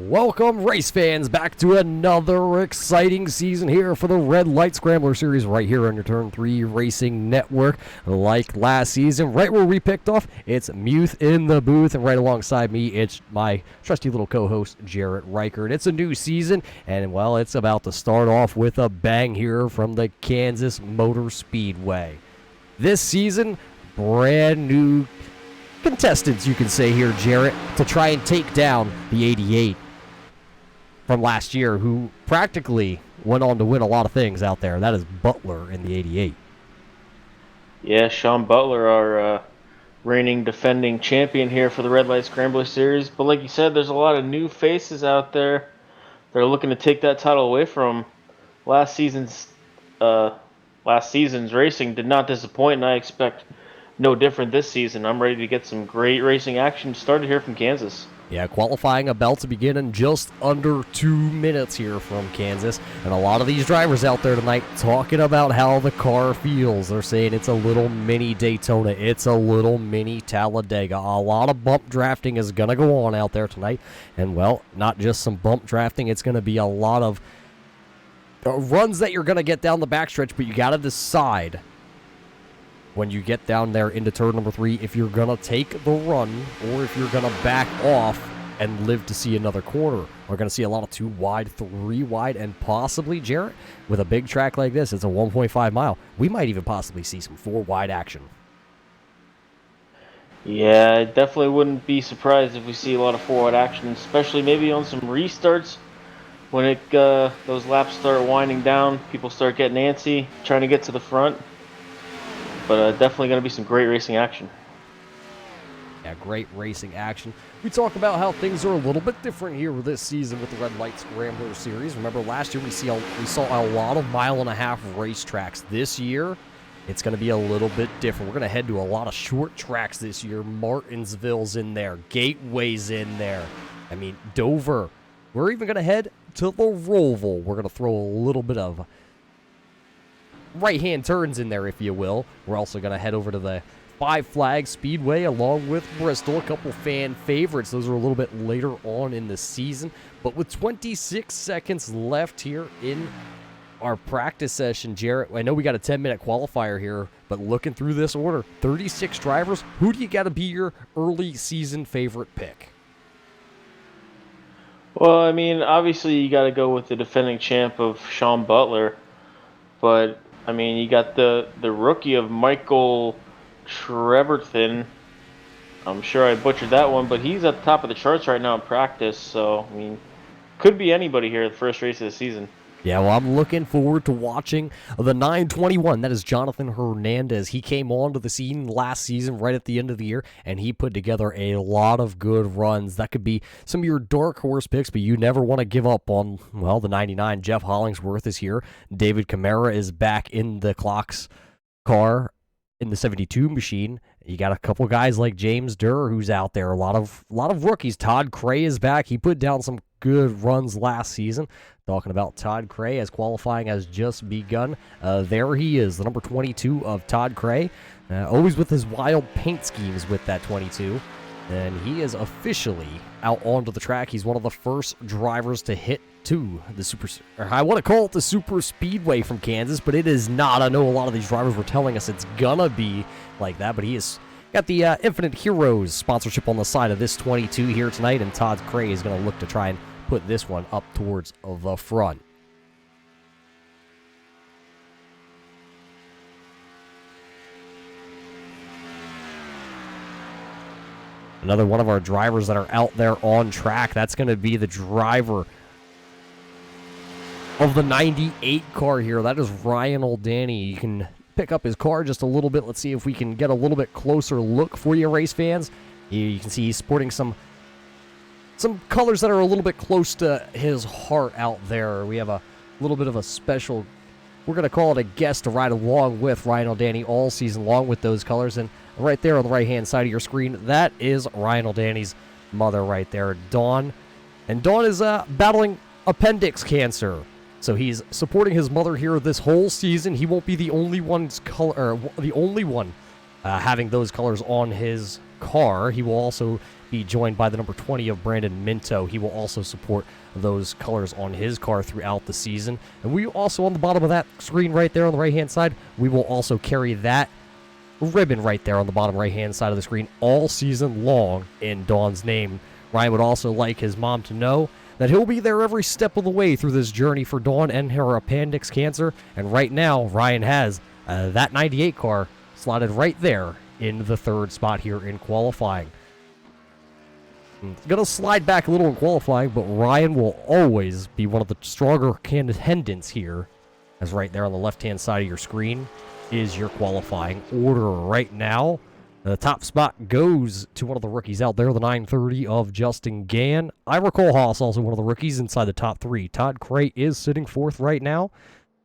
Welcome, race fans, back to another exciting season here for the Red Light Scrambler series right here on your Turn 3 Racing Network. Like last season, right where we picked off, it's Muth in the booth, and right alongside me, it's my trusty little co-host, Jarrett Reichert. It's a new season, and, well, it's about to start off with a bang here from the Kansas Motor Speedway. This season, brand new contestants, you can say here, Jarrett, to try and take down the 88 from last year, who practically went on to win a lot of things out there. That is Butler in the 88. Yeah, Sean Butler, our reigning defending champion here for the Red Light Scrambler series. But like you said, there's a lot of new faces out there that are looking to take that title away from last season's racing. Did not disappoint, and I expect no different this season. I'm ready to get some great racing action started here from Kansas. Yeah, qualifying about to begin in just under 2 minutes here from Kansas. And a lot of these drivers out there tonight talking about how the car feels. They're saying it's a little mini Daytona. It's a little mini Talladega. A lot of bump drafting is going to go on out there tonight. And, well, not just some bump drafting. It's going to be a lot of runs that you're going to get down the backstretch, but you got to decide when you get down there into turn number 3, if you're going to take the run or if you're going to back off and live to see another corner. We're going to see a lot of 2 wide, 3 wide, and possibly, Jarrett, with a big track like this, it's a 1.5 mile, we might even possibly see some 4 wide action. Yeah, I definitely wouldn't be surprised if we see a lot of 4 wide action, especially maybe on some restarts. When those laps start winding down, people start getting antsy, trying to get to the front. But definitely going to be some great racing action. Yeah, great racing action. We talk about how things are a little bit different here this season with the Red Light Scrambler series. Remember, last year we saw a lot of mile-and-a-half racetracks. This year, it's going to be a little bit different. We're going to head to a lot of short tracks this year. Martinsville's in there. Gateway's in there. I mean, Dover. We're even going to head to the Roval. We're going to throw a little bit of right-hand turns in there, if you will. We're also going to head over to the Five Flags Speedway along with Bristol, a couple fan favorites. Those are a little bit later on in the season. But with 26 seconds left here in our practice session, Jarrett, I know we got a 10-minute qualifier here, but looking through this order, 36 drivers, who do you got to be your early season favorite pick? Well, I mean, obviously you got to go with the defending champ of Sean Butler, but I mean, you got the rookie of Michael Treverton. I'm sure I butchered that one, but he's at the top of the charts right now in practice. So, I mean, could be anybody here at the first race of the season. Yeah, well, I'm looking forward to watching the 921. That is Jonathan Hernandez. He came onto the scene last season right at the end of the year, and he put together a lot of good runs. That could be some of your dark horse picks, but you never want to give up on, well, the 99. Jeff Hollingsworth is here. David Camara is back in the Clocks car in the 72 machine. You got a couple guys like James Durr who's out there. A lot of rookies. Todd Cray is back. He put down some good runs last season. Talking about Todd Cray as qualifying has just begun. There he is, the number 22 of Todd Cray. Always with his wild paint schemes with that 22. And he is officially out onto the track. He's one of the first drivers to hit to the I want to call it the super speedway from Kansas, but it is not. I know a lot of these drivers were telling us it's gonna be like that, but he has got the Infinite Heroes sponsorship on the side of this 22 here tonight, and Todd Cray is going to look to try and put this one up towards the front. Another one of our drivers that are out there on track, that's going to be the driver of the 98 car here. That is Ryan Oldani. You can pick up his car just a little bit. Let's see if we can get a little bit closer look for you, race fans. You can see he's sporting some colors that are a little bit close to his heart out there. We have a little bit of a special, we're going to call it a guest to ride along with Ryan Oldani all season long with those colors. And right there on the right-hand side of your screen, that is Ryan Oldani's mother right there, Dawn. And Dawn is battling appendix cancer. So he's supporting his mother here this whole season. He won't be the only one having those colors on his car. He will also be joined by the number 20 of Brandon Minto. He will also support those colors on his car throughout the season. And we also, on the bottom of that screen right there on the right-hand side, we will also carry that ribbon right there on the bottom right-hand side of the screen all season long in Dawn's name. Ryan would also like his mom to know that he'll be there every step of the way through this journey for Dawn and her appendix cancer. And right now, Ryan has that 98 car slotted right there in the third spot here in qualifying. Going to slide back a little in qualifying, but Ryan will always be one of the stronger contendants here, as right there on the left-hand side of your screen is your qualifying order right now. The top spot goes to one of the rookies out there, the 930 of Justin Gann. Ira Kohlhaas, also one of the rookies inside the top three. Todd Cray is sitting fourth right now,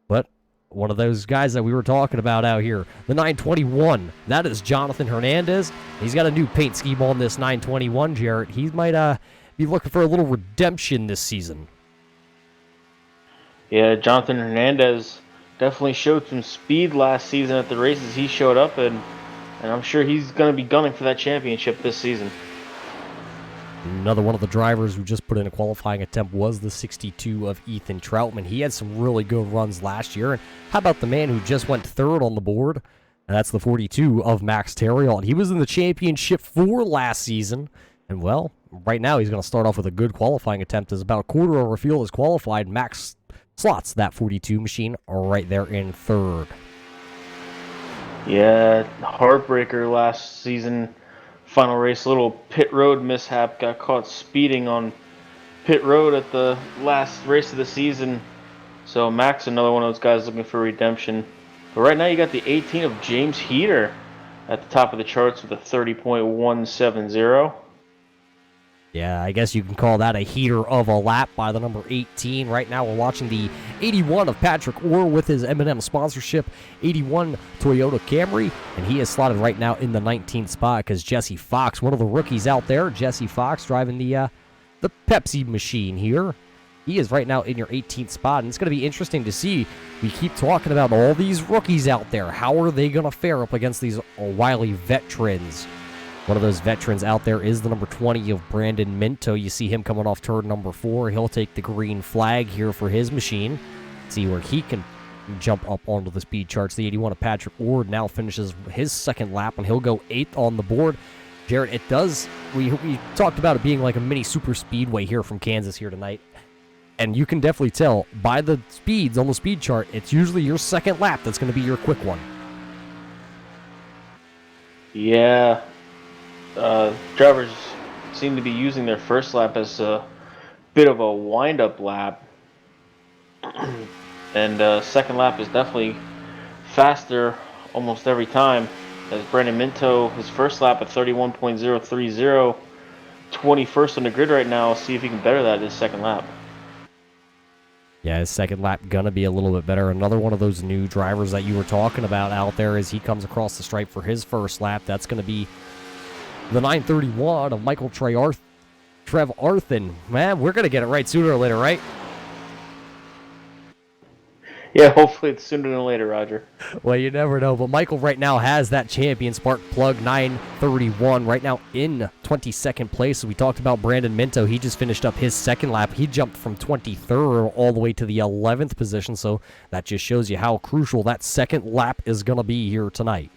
but one of those guys that we were talking about out here, the 921, that is Jonathan Hernandez. He's got a new paint scheme on this 921, Jarrett. He might be looking for a little redemption this season. Yeah, Jonathan Hernandez definitely showed some speed last season at the races he showed up in, and I'm sure he's going to be gunning for that championship this season. Another one of the drivers who just put in a qualifying attempt was the 62 of Ethan Troutman. He had some really good runs last year. And how about the man who just went third on the board? And that's the 42 of Max Terriot. He was in the championship for last season. And, well, right now he's going to start off with a good qualifying attempt. As about a quarter of our field is qualified. Max slots that 42 machine right there in third. Yeah, heartbreaker last season. Final race, little pit road mishap. Got caught speeding on pit road at the last race of the season. So Max, another one of those guys looking for redemption. But right now you got the 18 of James Heater at the top of the charts with a 30.170. Yeah, I guess you can call that a heater of a lap by the number 18. Right now we're watching the 81 of Patrick Orr with his M&M sponsorship, 81 Toyota Camry, and he is slotted right now in the 19th spot because Jesse Fox, one of the rookies out there, Jesse Fox driving the Pepsi machine here. He is right now in your 18th spot, and it's going to be interesting to see. We keep talking about all these rookies out there. How are they going to fare up against these wily veterans? One of those veterans out there is the number 20 of Brandon Minto. You see him coming off turn number 4. He'll take the green flag here for his machine. See where he can jump up onto the speed charts. The 81 of Patrick Ward now finishes his second lap, and he'll go 8th on the board. Jared, it does, we talked about it being like a mini super speedway here from Kansas here tonight. And you can definitely tell by the speeds on the speed chart, it's usually your second lap that's going to be your quick one. Yeah. Drivers seem to be using their first lap as a bit of a wind-up lap. And second lap is definitely faster almost every time. As Brandon Minto, his first lap at 31.030, 21st on the grid right now. See if he can better that his second lap. Yeah, his second lap gonna be a little bit better. Another one of those new drivers that you were talking about out there as he comes across the stripe for his first lap. That's gonna be the 931 of Michael Trev Arthen. Man, we're going to get it right sooner or later, right? Yeah, hopefully it's sooner than later, Roger. Well, you never know. But Michael right now has that champion spark plug 931 right now in 22nd place. We talked about Brandon Minto. He just finished up his second lap. He jumped from 23rd all the way to the 11th position. So that just shows you how crucial that second lap is going to be here tonight.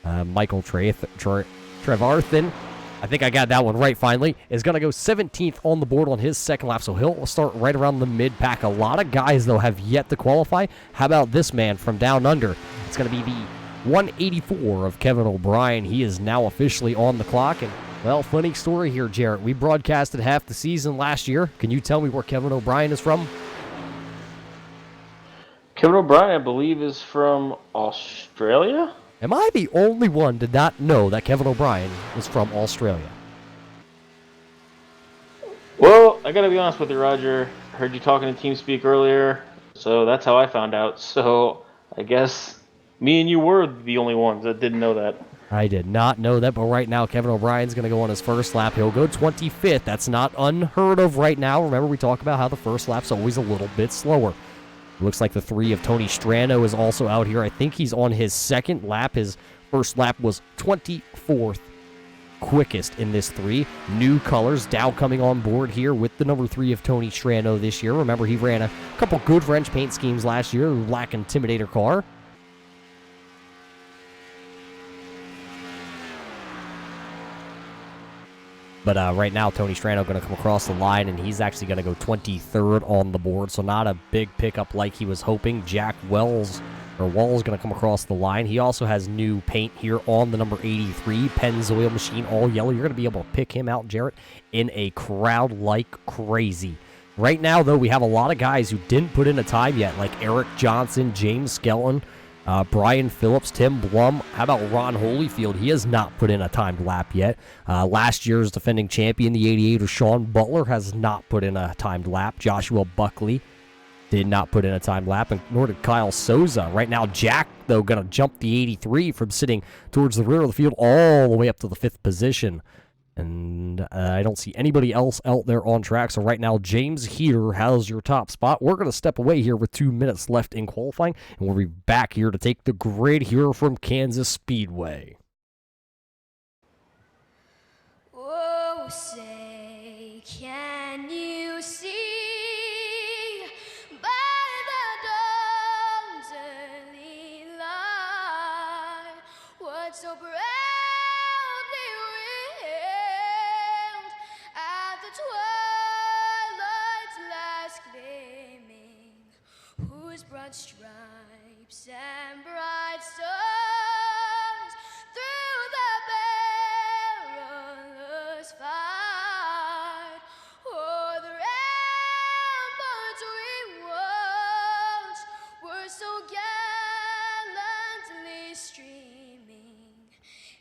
Michael Trevarthen, I think I got that one right finally, is going to go 17th on the board on his second lap, so he'll start right around the mid-pack. A lot of guys, though, have yet to qualify. How about this man from down under? It's going to be the 184 of Kevin O'Brien. He is now officially on the clock, and, well, funny story here, Jarrett. We broadcasted half the season last year. Can you tell me where Kevin O'Brien is from? Kevin O'Brien, I believe, is from Australia? Am I the only one to not know that Kevin O'Brien is from Australia? Well, I gotta be honest with you, Roger. Heard you talking to TeamSpeak earlier, so that's how I found out. So I guess me and you were the only ones that didn't know that. I did not know that, but right now Kevin O'Brien's going to go on his first lap. He'll go 25th. That's not unheard of right now. Remember, we talk about how the first lap's always a little bit slower. Looks like the 3 of Tony Strano is also out here. I think he's on his second lap. His first lap was 24th quickest in this 3. New colors. Dow coming on board here with the number 3 of Tony Strano this year. Remember, he ran a couple good French paint schemes last year. The Black Intimidator car. But right now, Tony Strano going to come across the line, and he's actually going to go 23rd on the board, so not a big pickup like he was hoping. Jack Wall's going to come across the line. He also has new paint here on the number 83, Pennzoil Machine, all yellow. You're going to be able to pick him out, Jarrett, in a crowd like crazy. Right now, though, we have a lot of guys who didn't put in a time yet, like Eric Johnson, James Skelton, Brian Phillips, Tim Blum. How about Ron Holyfield? He has not put in a timed lap yet. Last year's defending champion, the 88 of Sean Butler, has not put in a timed lap. Joshua Buckley did not put in a timed lap, and nor did Kyle Souza. Right now, Jack, though, going to jump the 83 from sitting towards the rear of the field all the way up to the 5th position. And I don't see anybody else out there on track. So right now, James Heater has your top spot. We're going to step away here with 2 minutes left in qualifying, and we'll be back here to take the grid here from Kansas Speedway. Oh, say, can you see by the dawn's early light what so proudly wailed at the twilight's last gleaming, whose broad stripes and bright stars through the perilous fight o'er the ramparts we watched were so gallantly streaming,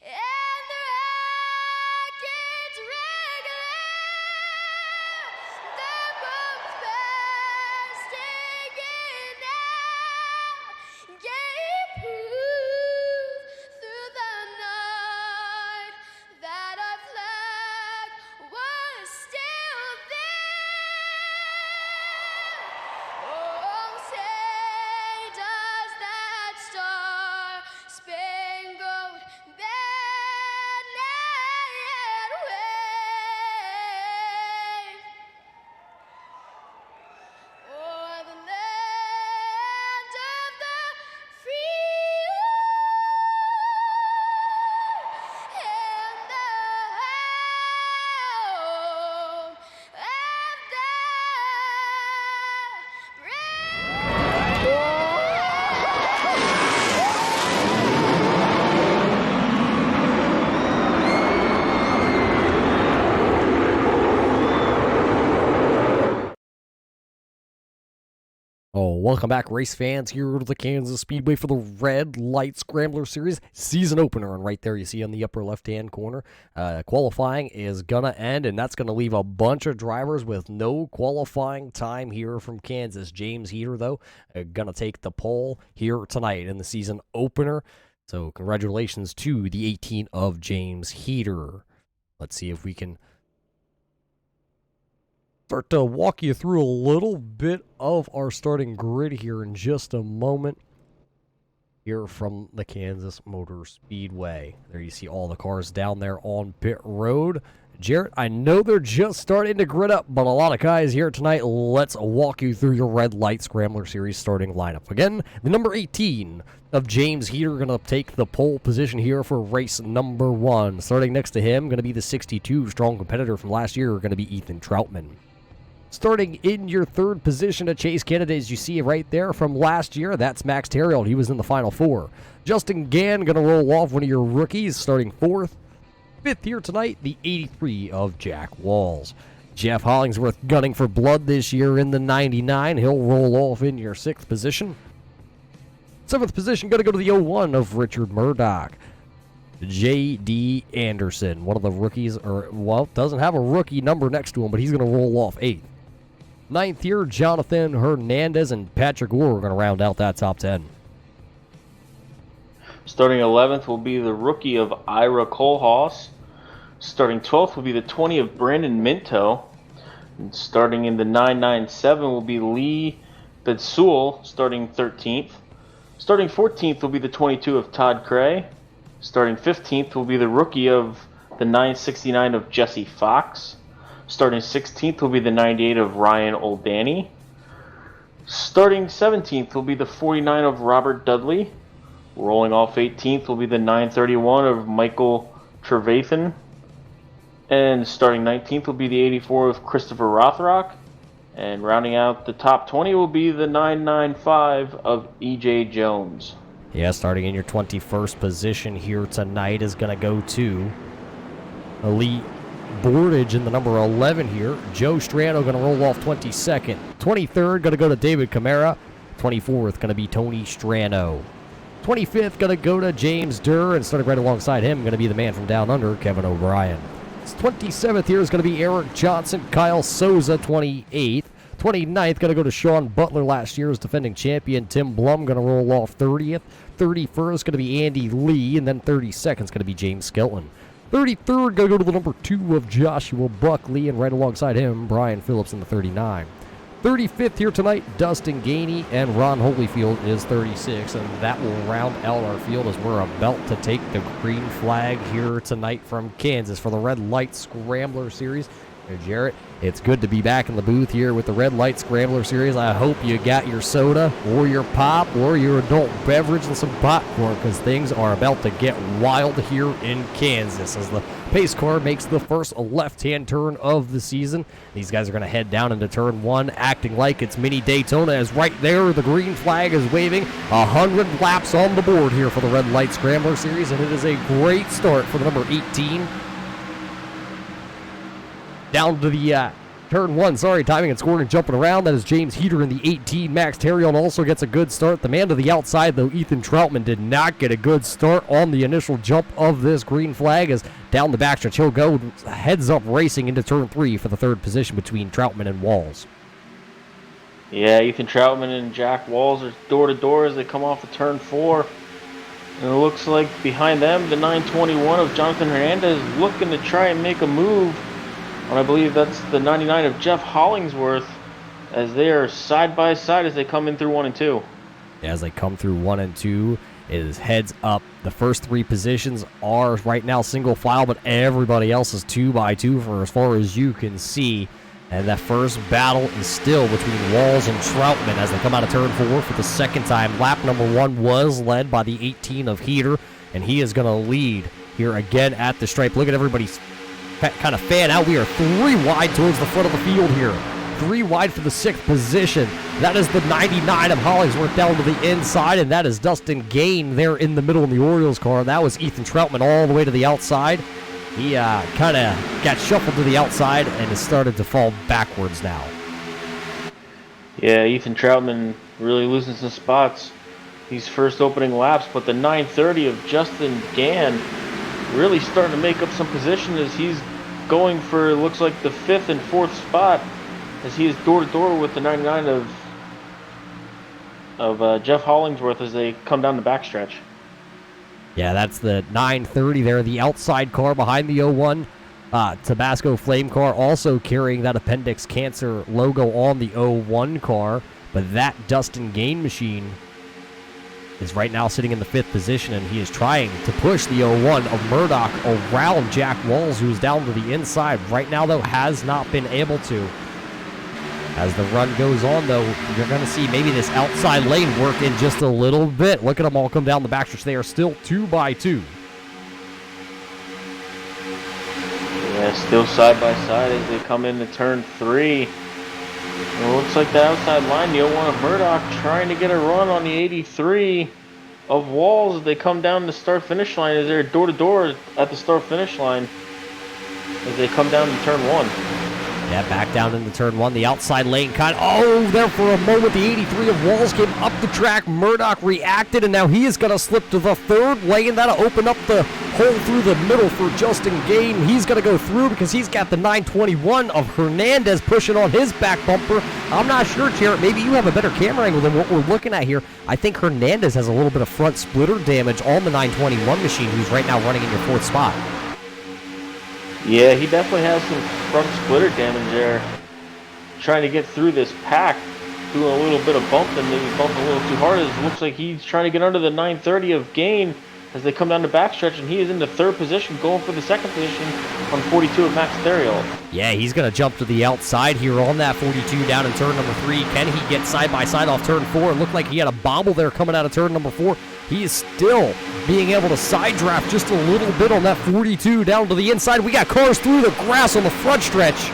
and the rockets regular, the bombs bursting in air, gave proof through the night that our flag was still there. Oh, say does that star-spangled banner yet wave o'er the land of the free and the home of the Oh, welcome back, race fans, here to the Kansas Speedway for the Red Light Scrambler Series season opener. And right there, you see on the upper left-hand corner, qualifying is going to end, and that's going to leave a bunch of drivers with no qualifying time here from Kansas. James Heater, though, going to take the pole here tonight in the season opener. So congratulations to the 18 of James Heater. Let's see if we can start to walk you through a little bit of our starting grid here in just a moment. Here from the Kansas Motor Speedway. There you see all the cars down there on pit road. Jarrett, I know they're just starting to grid up, but a lot of guys here tonight. Let's walk you through your Red Light Scrambler Series starting lineup. Again, the number 18 of James Heater going to take the pole position here for race number 1. Starting next to him, going to be the 62 strong competitor from last year, going to be Ethan Troutman. Starting in your 3rd position to chase Canada, as you see right there from last year, that's Max Terrill. He was in the Final 4. Justin Gann going to roll off, one of your rookies, starting 4th. 5th here tonight, the 83 of Jack Walls. Jeff Hollingsworth gunning for blood this year in the 99. He'll roll off in your 6th position. 7th position going to go to the 01 of Richard Murdoch. J.D. Anderson, one of the rookies, doesn't have a rookie number next to him, but he's going to roll off 8th. 9th here, Jonathan Hernandez and Patrick Orr are going to round out that top 10. Starting 11th will be the rookie of Ira Kohlhaas. Starting 12th will be the 20 of Brandon Minto. And starting in the 997 will be Lee Sewell starting 13th. Starting 14th will be the 22 of Todd Cray. Starting 15th will be the rookie of the 969 of Jesse Fox. Starting 16th will be the 98 of Ryan Oldani. Starting 17th will be the 49 of Robert Dudley. Rolling off 18th will be the 931 of Michael Trevathan. And starting 19th will be the 84 of Christopher Rothrock. And rounding out the top 20 will be the 995 of E.J. Jones. Yeah, starting in your 21st position here tonight is going to go to Elite Boardage in the number 11 here. Joe Strano going to roll off 22nd. 23rd going to go to David Camara. 24th going to be Tony Strano. 25th going to go to James Durr, and starting right alongside him going to be the man from down under, Kevin O'Brien. 27th here is going to be Eric Johnson. Kyle Souza, 28th. 29th going to go to Sean Butler, last year's defending champion. Tim Blum going to roll off 30th. 31st going to be Andy Lee, and then 32nd is going to be James Skelton. 33rd going to go to the number 2 of Joshua Buckley, and right alongside him, Brian Phillips in the 39. 35th here tonight, Dustin Gainey, and Ron Holyfield is 36, and that will round out our field as we're about to take the green flag here tonight from Kansas for the Red Light Scrambler Series. Hey, Jarrett, it's good to be back in the booth here with the Red Light Scrambler Series. I hope you got your soda or your pop or your adult beverage and some popcorn, because things are about to get wild here in Kansas as the pace car makes the first left-hand turn of the season. These guys are going to head down into turn 1, acting like it's mini Daytona, as right there the green flag is waving. 100 laps on the board here for the Red Light Scrambler Series, and it is a great start for the number 18. Down to the turn 1, timing and scoring and jumping around. That is James Heater in the 18. Max Terrion also gets a good start. The man to the outside, though, Ethan Troutman, did not get a good start on the initial jump of this green flag, as down the backstretch he'll go heads up racing into turn 3 for the third position between Troutman and Walls. Yeah, Ethan Troutman and Jack Walls are door-to-door as they come off of turn 4. And it looks like behind them, the 921 of Jonathan Hernandez looking to try and make a move. And I believe that's the 99 of Jeff Hollingsworth, as they are side by side as they come in through 1 and 2. As they come through 1 and 2, it is heads up. The first 3 positions are right now single file, but everybody else is 2 by 2 for as far as you can see. And that first battle is still between Walls and Troutman as they come out of turn 4 for the second time. Lap number 1 was led by the 18 of Heater, and he is going to lead here again at the stripe. Look at everybody's kind of fan out. We are 3 wide towards the front of the field here. 3 wide for the 6th position. That is the 99 of Hollingsworth down to the inside, and that is Dustin Gain there in the middle in the Orioles car. That was Ethan Troutman all the way to the outside. He kind of got shuffled to the outside and has started to fall backwards now. Yeah, Ethan Troutman really losing some spots these first opening laps, but the 930 of Justin Gann really starting to make up some position as he's going for, looks like, the 5th and 4th spot, as he is door-to-door with the 99 of Jeff Hollingsworth as they come down the backstretch. Yeah, that's the 930 there, the outside car behind the 01 Tabasco Flame car, also carrying that Appendix Cancer logo on the 01 car, but that Dustin Gain machine is right now sitting in the 5th position, and he is trying to push the 01 of Murdoch around Jack Walls, who's down to the inside. Right now, though, has not been able to. As the run goes on, though, you're going to see maybe this outside lane work in just a little bit. Look at them all come down the backstretch. They are still 2 by 2. Yeah, still side by side as they come into turn 3. And it looks like the outside line, the 01 of Murdoch trying to get a run on the 83 of Walls as they come down the start-finish line, as they're door-to-door at the start-finish line as they come down to turn 1. Yeah, back down into turn 1. The outside lane there for a moment. The 83 of Walls came up the track. Murdoch reacted, and now he is going to slip to the 3rd lane. That'll open up the hole through the middle for Justin Gain. He's going to go through because he's got the 921 of Hernandez pushing on his back bumper. I'm not sure, Jarrett. Maybe you have a better camera angle than what we're looking at here. I think Hernandez has a little bit of front splitter damage on the 921 machine, who's right now running in your 4th spot. Yeah, he definitely has some front splitter damage there, trying to get through this pack. doing a little bit of bumping, maybe bumping a little too hard. It looks like he's trying to get under the 930 of gain as they come down the backstretch, and he is in the third position, going for the second position on 42 of Max Theriault. Yeah, he's going to jump to the outside here on that 42 down in turn number 3. Can he get side by side off turn 4? It looked like he had a bobble there coming out of turn number 4. He is still being able to side draft just a little bit on that 42 down to the inside. We got cars through the grass on the front stretch.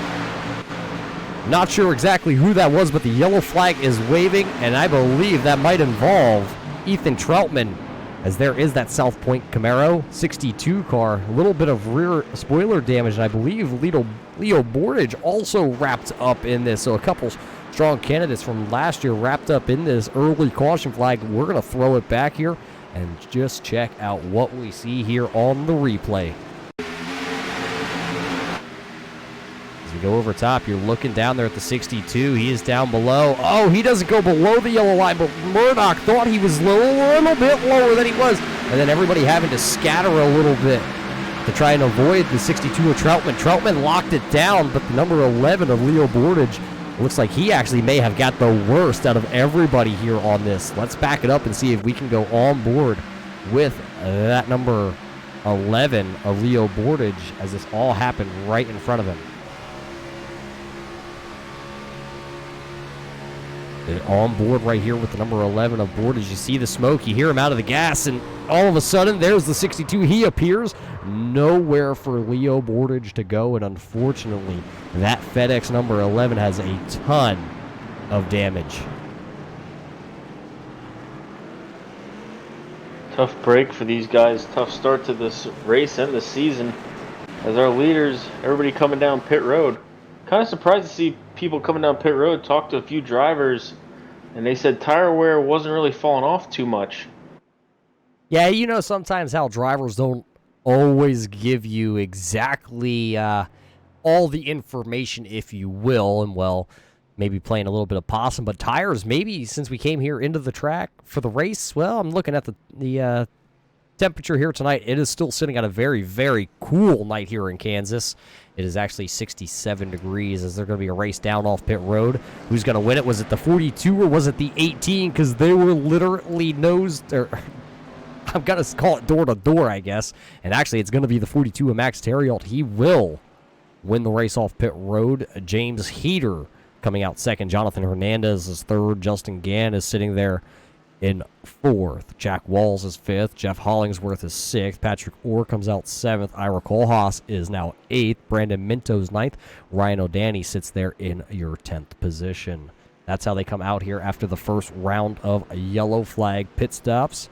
Not sure exactly who that was, but the yellow flag is waving, and I believe that might involve Ethan Troutman, as there is that South Point Camaro 62 car. A little bit of rear spoiler damage, and I believe Leo Bordage also wrapped up in this. So a couple strong candidates from last year wrapped up in this early caution flag. We're going to throw it back here and just check out what we see here on the replay. As we go over top, you're looking down there at the 62. He is down below. Oh, he doesn't go below the yellow line, but Murdoch thought he was a little bit lower than he was. And then everybody having to scatter a little bit to try and avoid the 62 of Troutman. Troutman locked it down, but the number 11 of Leo Bordage looks like he actually may have got the worst out of everybody here on this. Let's back it up and see if we can go on board with that number 11 of Leo Bordage, as this all happened right in front of him. On board right here with the number 11 of board. As you see the smoke, you hear him out of the gas, and all of a sudden there's the 62. He appears. Nowhere for Leo Bordage to go, and unfortunately that FedEx number 11 has a ton of damage. Tough break for these guys. Tough start to this race and the season, as our leaders, everybody coming down pit road. Kind of surprised to see people coming down pit road. Talked to a few drivers, and they said tire wear wasn't really falling off too much. Yeah, you know sometimes how drivers don't always give you exactly all the information, if you will, and well, maybe playing a little bit of possum, but tires, maybe since we came here into the track for the race, well, I'm looking at the temperature here tonight. It is still sitting at a very, very cool night here in Kansas. It is actually 67 degrees, as they're going to be a race down off pit road. Who's going to win it? Was it the 42 or was it the 18? Because they were literally I'm going to call it door to door, I guess. And actually, it's going to be the 42 of Max Theriault. He will win the race off pit road. James Heater coming out second. Jonathan Hernandez is third. Justin Gann is sitting there in fourth. Jack Walls is fifth. Jeff Hollingsworth is sixth. Patrick Orr comes out seventh. Ira Kohlhaas is now eighth. Brandon Minto's ninth. Ryan O'Danny sits there in your 10th position. That's how they come out here after the first round of yellow flag pit stops.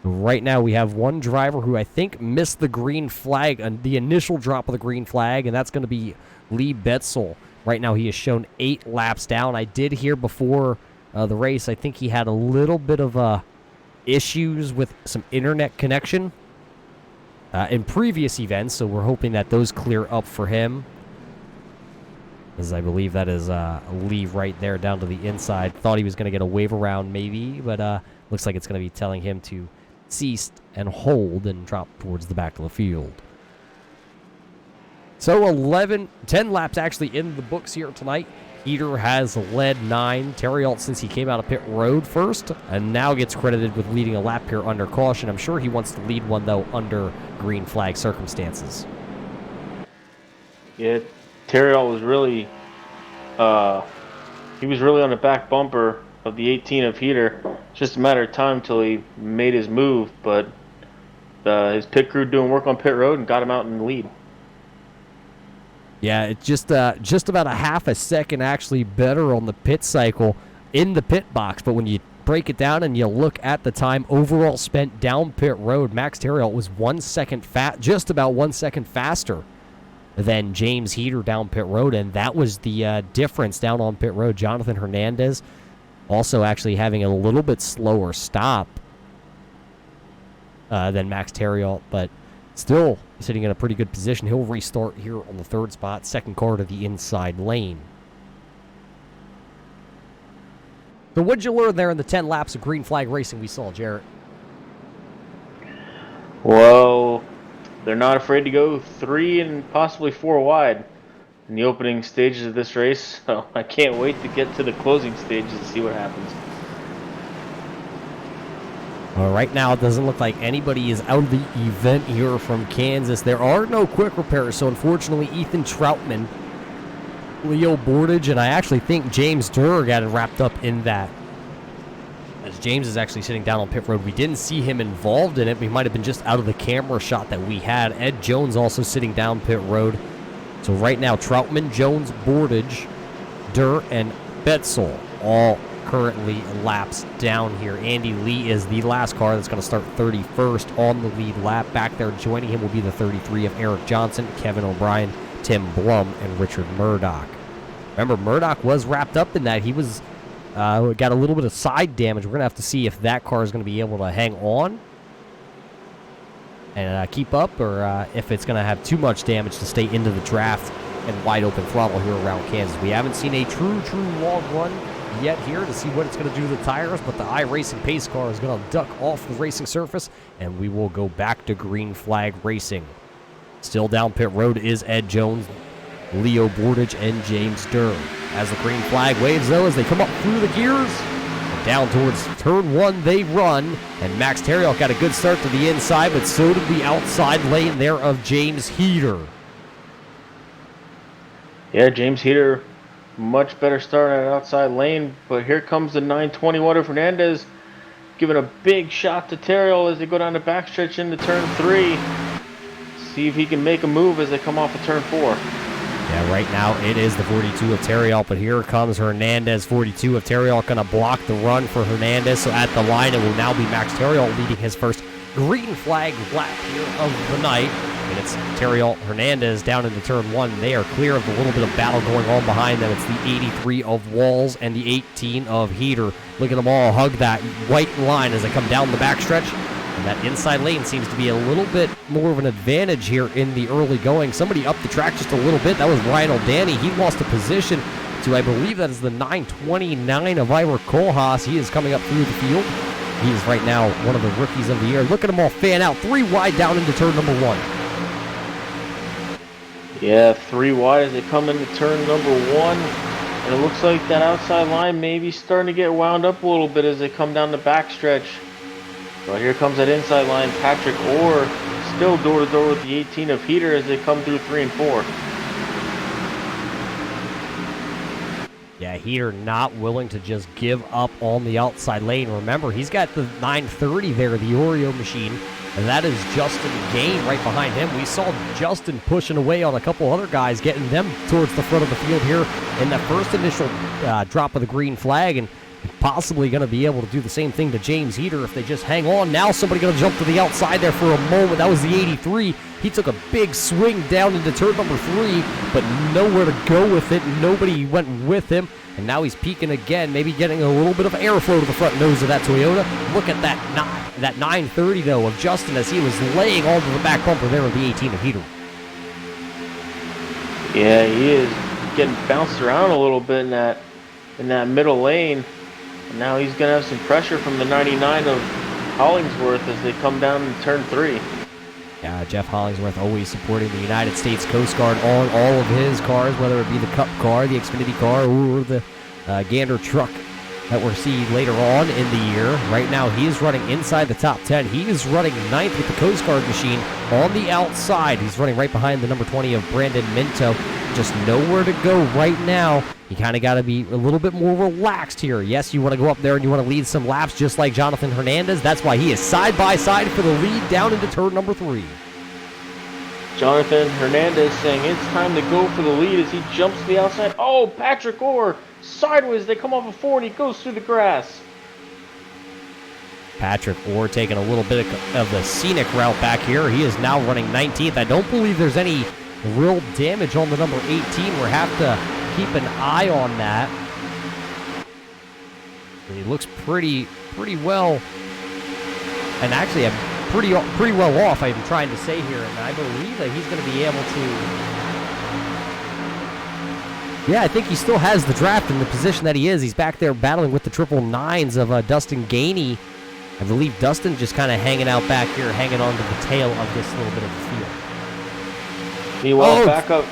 Right now we have one driver who I think missed the green flag, the initial drop of the green flag, and that's going to be Lee Betzel. Right now he is shown 8 laps down. I did hear before the race, I think he had a little bit of issues with some internet connection in previous events, so we're hoping that those clear up for him, as I believe that is Lee right there down to the inside. Thought he was going to get a wave around maybe, but looks like it's going to be telling him to cease and hold and drop towards the back of the field. So 10 laps actually in the books here tonight. Heater has led 9. Theriault, since he came out of pit road first, and now gets credited with leading a lap here under caution. I'm sure he wants to lead one, though, under green flag circumstances. Yeah, Theriault was really, he was really on the back bumper of the 18 of Heater. It's just a matter of time till he made his move, but his pit crew doing work on pit road and got him out in the lead. Yeah, it's just about a half a second actually better on the pit cycle in the pit box. But when you break it down and you look at the time overall spent down pit road, Max Theriault was 1 second just about 1 second faster than James Heater down pit road, and that was the difference down on pit road. Jonathan Hernandez also actually having a little bit slower stop than Max Theriault, but still sitting in a pretty good position. He'll restart here on the third spot, second car to the inside lane. So what'd you learn there in the 10 laps of green flag racing we saw, Jarrett? Well, they're not afraid to go 3 and possibly 4 wide. in the opening stages of this race, so I can't wait to get to the closing stages to see what happens. Well, right now, it doesn't look like anybody is out of the event here from Kansas. There are no quick repairs, so unfortunately, Ethan Troutman, Leo Bordage, and I actually think James Durr got wrapped up in that. As James is actually sitting down on pit road. We didn't see him involved in it. We might have been just out of the camera shot that we had. Ed Jones also sitting down pit road. So right now, Troutman, Jones, Bordage, Durr, and Betzel all currently laps down here. Andy Lee is the last car that's going to start 31st on the lead lap. Back there joining him will be the 33 of Eric Johnson, Kevin O'Brien, Tim Blum, and Richard Murdoch. Remember, Murdoch was wrapped up in that. He was got a little bit of side damage. We're going to have to see if that car is going to be able to hang on and keep up, or if it's going to have too much damage to stay into the draft and wide open throttle here around Kansas. We haven't seen a true long run yet here to see what it's going to do to the tires, but the iRacing pace car is going to duck off the racing surface, and we will go back to green flag racing. Still down pit road is Ed Jones, Leo Bordage, and James Durr. As the green flag waves, though, as they come up through the gears, and down towards turn one they run, and Max Terriot got a good start to the inside, but so did the outside lane there of James Heater. Yeah, James Heater, much better start at outside lane, but here comes the 921 of Hernandez, giving a big shot to Terriot as they go down the backstretch into turn 3. See if he can make a move as they come off of turn 4. Yeah, right now it is the 42 of Terriot, but here comes Hernandez. 42 of Terriot going to block the run for Hernandez, so at the line it will now be Max Terriot leading his first green flag lap here of the night. And it's Terriot Hernandez down into turn 1. They are clear of the little bit of battle going on behind them. It's the 83 of Walls and the 18 of Heater. Look at them all hug that white line as they come down the backstretch. And that inside lane seems to be a little bit more of an advantage here in the early going. Somebody up the track just a little bit. That was Ryan O'Danny. He lost a position to, I believe that is the 929 of Ira Kohlhaas. He is coming up through the field. He is right now one of the rookies of the year. Look at them all fan out. 3 wide down into turn number 1. Yeah, 3 wide as they come into turn number 1. And it looks like that outside line may be starting to get wound up a little bit as they come down the backstretch. But here comes that inside line, Patrick Orr, still door-to-door with the 18 of Heater as they come through 3 and 4. Yeah, Heater not willing to just give up on the outside lane. Remember, he's got the 930 there, the Oreo machine, and that is Justin Gain right behind him. We saw Justin pushing away on a couple other guys, getting them towards the front of the field here in that first initial drop of the green flag, and possibly going to be able to do the same thing to James Heater if they just hang on. Now somebody going to jump to the outside there for a moment. That was the 83. He took a big swing down into turn number 3, but nowhere to go with it. Nobody went with him, and now he's peaking again, maybe getting a little bit of airflow to the front nose of that Toyota. Look at that 930, though, of Justin as he was laying onto the back bumper there of the 18 of Heater. Yeah, he is getting bounced around a little bit in that middle lane. And now he's going to have some pressure from the 99 of Hollingsworth as they come down in turn 3. Yeah, Jeff Hollingsworth always supporting the United States Coast Guard on all of his cars, whether it be the Cup car, the Xfinity car, or the Gander truck that we're seeing later on in the year. Right now, he is running inside the top 10. He is running 9th with the Coast Guard machine on the outside. He's running right behind the number 20 of Brandon Minto. Just nowhere to go right now. You kind of got to be a little bit more relaxed here. Yes, you want to go up there and you want to lead some laps just like Jonathan Hernandez. That's why he is side by side for the lead down into turn number 3. Jonathan Hernandez saying it's time to go for the lead as he jumps to the outside. Oh, Patrick Orr sideways. They come off a 4 and he goes through the grass. Patrick Orr taking a little bit of the scenic route back here. He is now running 19th. I don't believe there's any real damage on the number 18. We'll have to keep an eye on that. He looks pretty well, and actually pretty well off, I'm trying to say here, and I believe that he's going to be able to. Yeah, I think he still has the draft in the position that he is. He's back there battling with the 999s of Dustin Gainey. I believe Dustin just kind of hanging out back here, hanging on to the tail of this little bit of the field. Meanwhile, back up.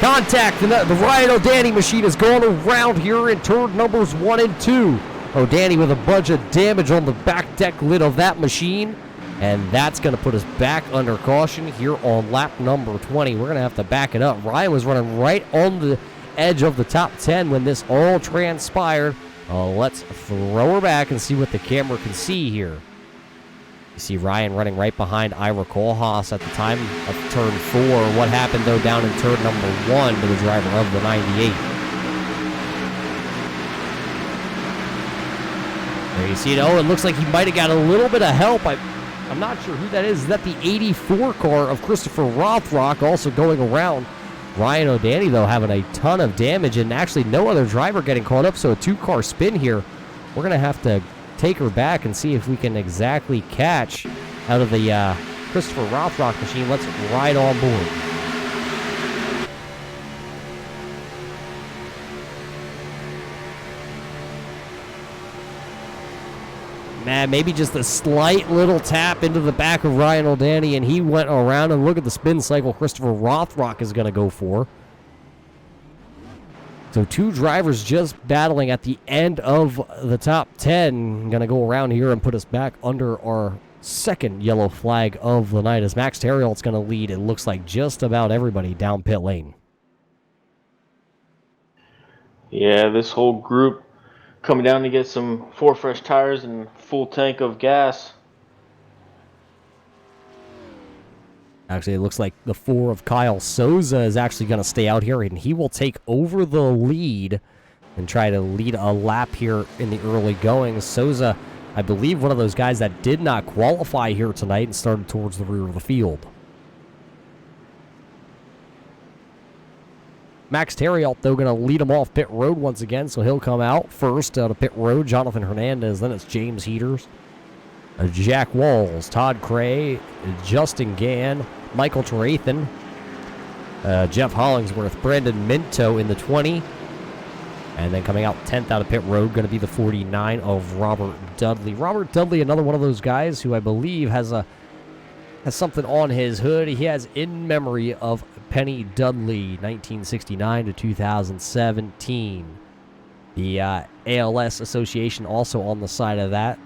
Contact. The Ryan O'Danny machine is going around here in turn numbers 1 and 2. O'Danny with a bunch of damage on the back deck lid of that machine. And that's going to put us back under caution here on lap number 20. We're going to have to back it up. Ryan was running right on the edge of the top 10 when this all transpired. Let's throw her back and see what the camera can see here. You see Ryan running right behind Ira Kohlhaas at the time of turn 4. What happened, though, down in turn number 1 to the driver of the 98? There you see it. Oh, it looks like he might have got a little bit of help. I'm not sure who that is. Is that the 84 car of Christopher Rothrock also going around? Ryan O'Danny, though, having a ton of damage, and actually no other driver getting caught up, so a 2-car spin here. We're going to have to take her back and see if we can exactly catch out of the Christopher Rothrock machine. Let's ride on board. Man, maybe just a slight little tap into the back of Ryan O'Danny, and he went around, and look at the spin cycle Christopher Rothrock is going to go for. So 2 drivers just battling at the end of the top 10. Going to go around here and put us back under our second yellow flag of the night as Max Terrialt's going to lead, it looks like, just about everybody down pit lane. Yeah, this whole group coming down to get some 4 fresh tires and full tank of gas. Actually, it looks like the 4 of Kyle Souza is actually going to stay out here, and he will take over the lead and try to lead a lap here in the early going. Souza, I believe, one of those guys that did not qualify here tonight and started towards the rear of the field. Max Terrialt, though, going to lead him off pit road once again, so he'll come out first out of pit road. Jonathan Hernandez, then it's James Heaters, Jack Walls, Todd Cray, Justin Gann, Michael Terathan, Jeff Hollingsworth, Brandon Minto in the 20, and then coming out 10th out of pit road, going to be the 49 of Robert Dudley. Robert Dudley, another one of those guys who I believe has something on his hood. He has in memory of Penny Dudley, 1969 to 2017. The ALS Association also on the side of that.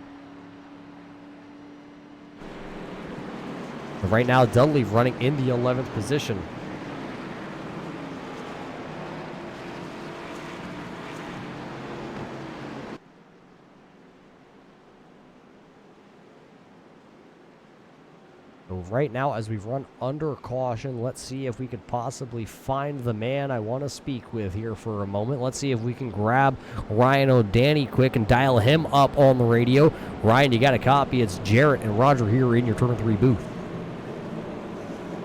But right now, Dudley running in the 11th position. So right now, as we run under caution, let's see if we could possibly find the man I want to speak with here for a moment. Let's see if we can grab Ryan O'Danny quick and dial him up on the radio. Ryan, you got a copy. It's Jarrett and Roger here in your Turn 3 booth.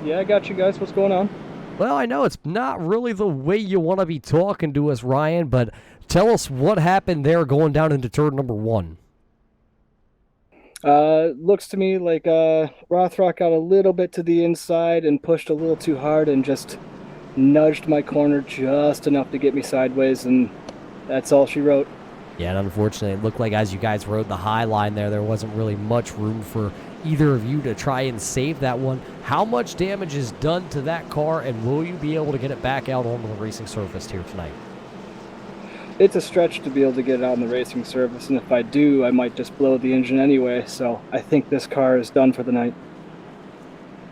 Yeah, I got you guys. What's going on? Well, I know it's not really the way you want to be talking to us, Ryan, but tell us what happened there going down into turn number 1. Looks to me like Rothrock got a little bit to the inside and pushed a little too hard and just nudged my corner just enough to get me sideways, and that's all she wrote. Yeah, and unfortunately, it looked like as you guys rode the high line there wasn't really much room for either of you to try and save that one. How much damage is done to that car, and will you be able to get it back out onto the racing surface here tonight? It's a stretch to be able to get it out on the racing surface, and if I do, I might just blow the engine anyway, so I think this car is done for the night.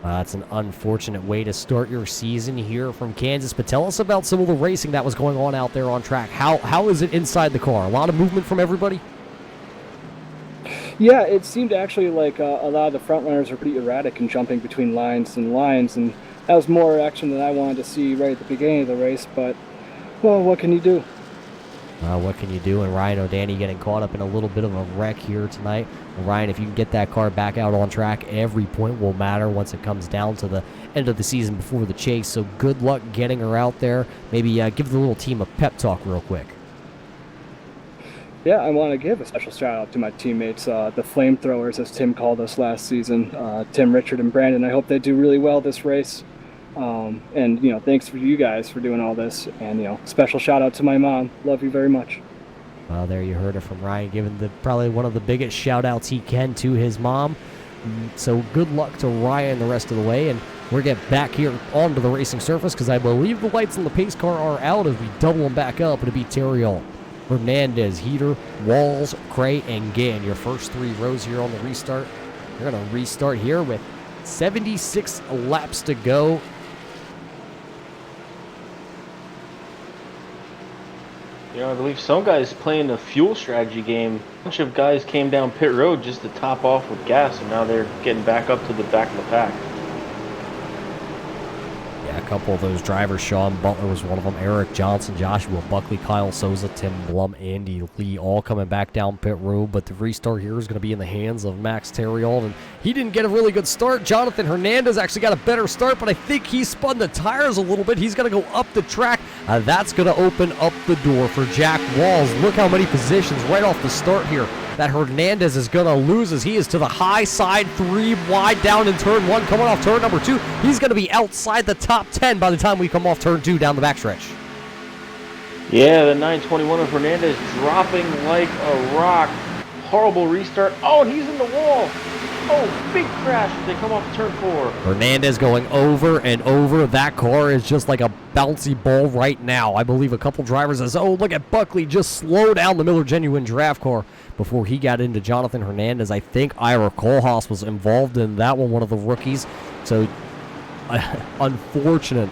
That's an unfortunate way to start your season here from Kansas, but tell us about some of the racing that was going on out there on track. How is it inside the car? A lot of movement from everybody? Yeah, it seemed actually like a lot of the front runners were pretty erratic in jumping between lines, and that was more action than I wanted to see right at the beginning of the race, but, well, what can you do? What can you do? And Ryan O'Danny getting caught up in a little bit of a wreck here tonight. Well, Ryan, if you can get that car back out on track, every point will matter once it comes down to the end of the season before the chase. So good luck getting her out there. Maybe give the little team a pep talk real quick. Yeah, I want to give a special shout out to my teammates, the Flamethrowers, as Tim called us last season. Tim, Richard, and Brandon. I hope they do really well this race. And, thanks for you guys for doing all this. And, special shout out to my mom. Love you very much. Well, there you heard it from Ryan, giving probably one of the biggest shout outs he can to his mom. So good luck to Ryan the rest of the way. And We're getting back here onto the racing surface because I believe the lights on the pace car are out. As we double them back up, it'll be Terriol, Hernandez, Heater, Walls, Cray, and Gann. Your first 3 rows here on the restart. We're going to restart here with 76 laps to go. You know, I believe some guys playing a fuel strategy game. A bunch of guys came down pit road just to top off with gas, and now they're getting back up to the back of the pack. Yeah, a couple of those drivers. Sean Butler was one of them. Eric Johnson, Joshua Buckley, Kyle Souza, Tim Blum, Andy Lee, all coming back down pit road. But the restart here is going to be in the hands of Max Terriol, and he didn't get a really good start. Jonathan Hernandez actually got a better start, but I think he spun the tires a little bit. He's going to go up the track. That's going to open up the door for Jack Walls. Look how many positions right off the start here that Hernandez is going to lose as he is to the high side, 3 wide down in turn 1, coming off turn number 2. He's going to be outside the top 10 by the time we come off turn 2 down the backstretch. Yeah, the 921 of Hernandez dropping like a rock. Horrible restart. Oh, and he's in the wall. Oh, big crash as they come off turn 4. Hernandez going over and over. That car is just like a bouncy ball right now. I believe a couple drivers says, oh, look at Buckley just slow down the Miller Genuine Draft car before he got into Jonathan Hernandez. I think Ira Kohlhaas was involved in that one of the rookies. So unfortunate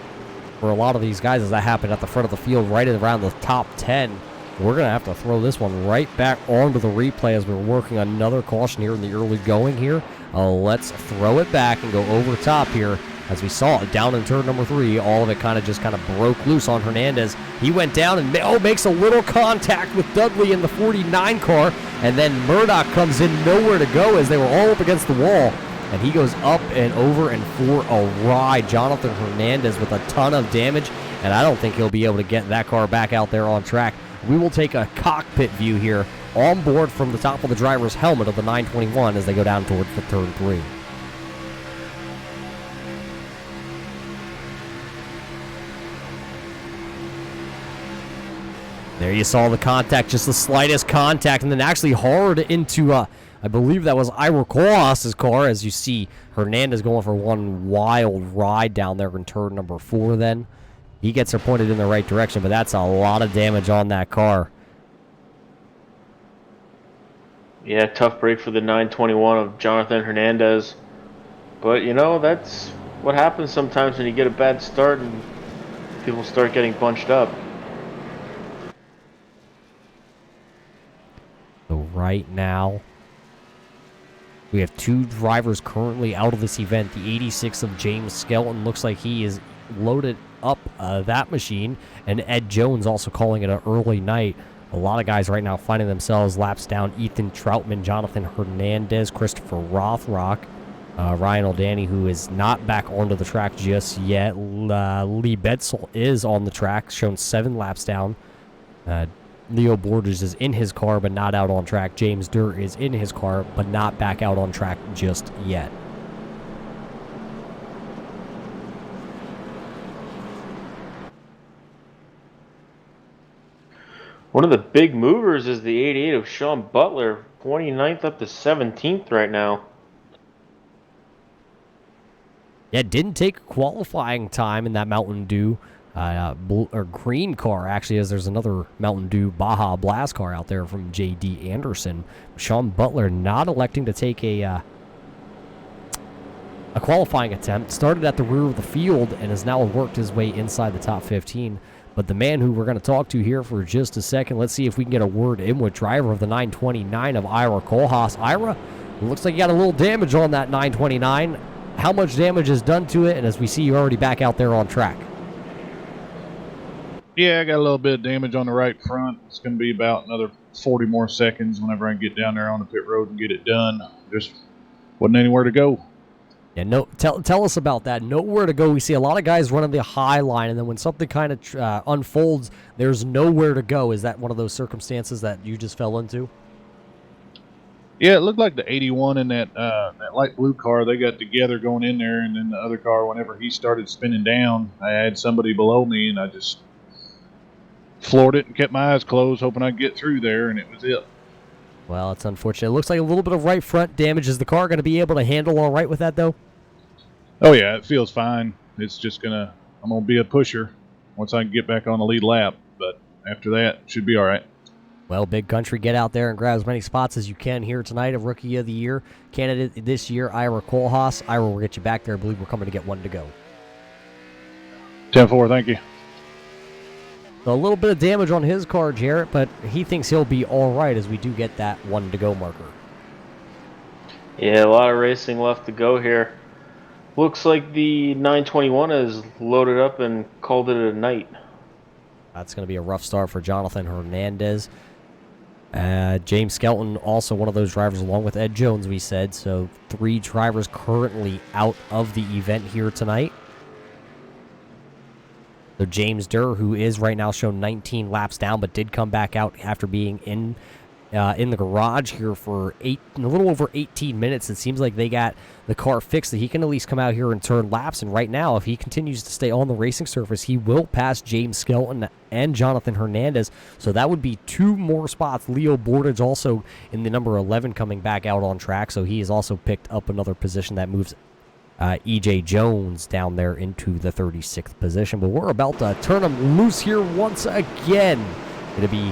for a lot of these guys as that happened at the front of the field right around the top 10. We're going to have to throw this one right back onto the replay as we're working another caution here in the early going here. Let's throw it back and go over top here. As we saw it down in turn number 3, all of it kind of broke loose on Hernandez. He went down and makes a little contact with Dudley in the 49 car, and then Murdoch comes in nowhere to go as they were all up against the wall. And he goes up and over and for a ride. Jonathan Hernandez with a ton of damage, and I don't think he'll be able to get that car back out there on track. We will take a cockpit view here on board from the top of the driver's helmet of the 921 as they go down towards the turn 3. There you saw the contact, just the slightest contact, and then actually hard into, I believe that was Ira Kohlhaas' car, as you see Hernandez going for one wild ride down there in turn number 4 then. He gets her pointed in the right direction, but that's a lot of damage on that car. Yeah, tough break for the 921 of Jonathan Hernandez. But, you know, that's what happens sometimes when you get a bad start and people start getting bunched up. So right now, we have 2 drivers currently out of this event. The 86 of James Skelton looks like he is loaded up that machine, and Ed Jones also calling it an early night. A lot of guys right now finding themselves laps down. Ethan Troutman, Jonathan Hernandez, Christopher Rothrock, Ryan O'Danny, who is not back onto the track just yet. Lee Betzel is on the track, shown 7 laps down. Leo Borders is in his car but not out on track. James Durr is in his car but not back out on track just yet. One of the big movers is the 88 of Sean Butler, 29th up to 17th right now. Yeah, didn't take qualifying time in that Mountain Dew or green car, actually, as there's another Mountain Dew Baja Blast car out there from J.D. Anderson. Sean Butler not electing to take a qualifying attempt. Started at the rear of the field and has now worked his way inside the top 15. But the man who we're going to talk to here for just a second, let's see if we can get a word in with driver of the 929 of Ira Kohlhaas. Ira, it looks like you got a little damage on that 929. How much damage is done to it? And as we see, you're already back out there on track. Yeah, I got a little bit of damage on the right front. It's going to be about another 40 more seconds whenever I can get down there on the pit road and get it done. Just wasn't anywhere to go. Yeah, no. Tell us about that. Nowhere to go. We see a lot of guys running the high line, and then when something kind of unfolds, there's nowhere to go. Is that one of those circumstances that you just fell into? Yeah, it looked like the 81 and that light blue car, they got together going in there, and then the other car, whenever he started spinning down, I had somebody below me, and I just floored it and kept my eyes closed, hoping I'd get through there, and it was it. Well, it's unfortunate. It looks like a little bit of right front damage. Is the car going to be able to handle all right with that, though? Oh yeah, it feels fine. It's just I'm gonna be a pusher once I can get back on the lead lap. But after that, should be all right. Well, Big Country, get out there and grab as many spots as you can here tonight. A Rookie of the Year candidate this year, Ira Kohlhaas. Ira will get you back there. I believe we're coming to get one to go. 10-4, thank you. So a little bit of damage on his car, Jarrett, but he thinks he'll be all right as we do get that one to go marker. Yeah, a lot of racing left to go here. Looks like the 921 is loaded up and called it a night. That's going to be a rough start for Jonathan Hernandez. James Skelton, also one of those drivers, along with Ed Jones, we said. So 3 drivers currently out of the event here tonight. So James Durr, who is right now shown 19 laps down, but did come back out after being in the garage here for a little over 18 minutes. It seems like they got the car fixed that he can at least come out here and turn laps. And right now, if he continues to stay on the racing surface, he will pass James Skelton and Jonathan Hernandez. So that would be 2 more spots. Leo Bordage also in the number 11 coming back out on track. So he has also picked up another position that moves E.J. Jones down there into the 36th position. But we're about to turn him loose here once again. It'll be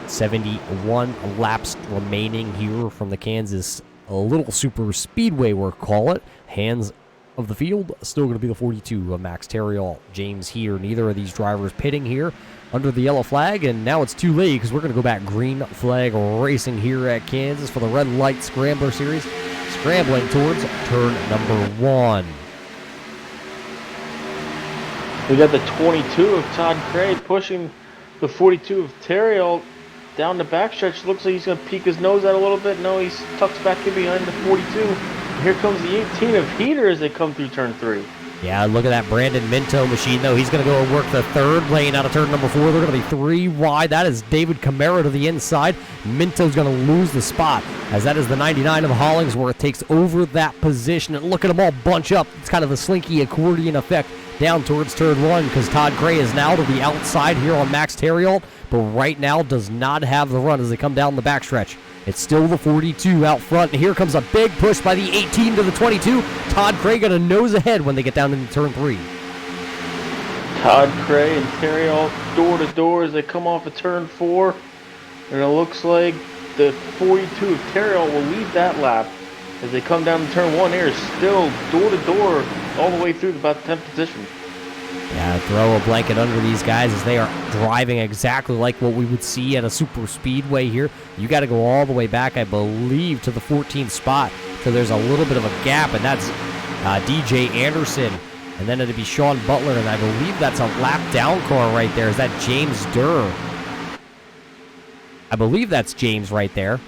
71 laps remaining here from the Kansas Little Super Speedway, we'll call it. Hands of the field, still going to be the 42 of Max Terriol. James here, neither of these drivers pitting here under the yellow flag, and now it's too late because we're going to go back green flag racing here at Kansas for the Red Light Scrambler Series, scrambling towards turn number 1. We got the 22 of Todd Cray pushing the 42 of Terriol down the backstretch. Looks like he's going to peek his nose out a little bit. No, he tucks back in behind the 42. Here comes the 18 of Heater as they come through turn 3. Yeah, look at that Brandon Minto machine, though. He's going to go and work the 3rd lane out of turn number 4. They're going to be 3 wide. That is David Camara to the inside. Minto's going to lose the spot, as that is the 99 of Hollingsworth takes over that position. And look at them all bunch up. It's kind of the slinky accordion effect down towards turn 1, because Todd Gray is now to the outside here on Max Terriol, but right now does not have the run as they come down the backstretch. It's still the 42 out front, and here comes a big push by the 18 to the 22. Todd Cray going to nose ahead when they get down into turn 3. Todd Cray and Terriol door to door as they come off of turn 4, and it looks like the 42 of Terriol will lead that lap as they come down to turn 1. Here is still door to door all the way through about the 10th position. Yeah, throw a blanket under these guys as they are driving exactly like what we would see at a super speedway here. You got to go all the way back, I believe, to the 14th spot. So there's a little bit of a gap, and that's DJ Anderson. And then it'd be Sean Butler, and I believe that's a lap down car right there. Is that James Durr? I believe that's James right there.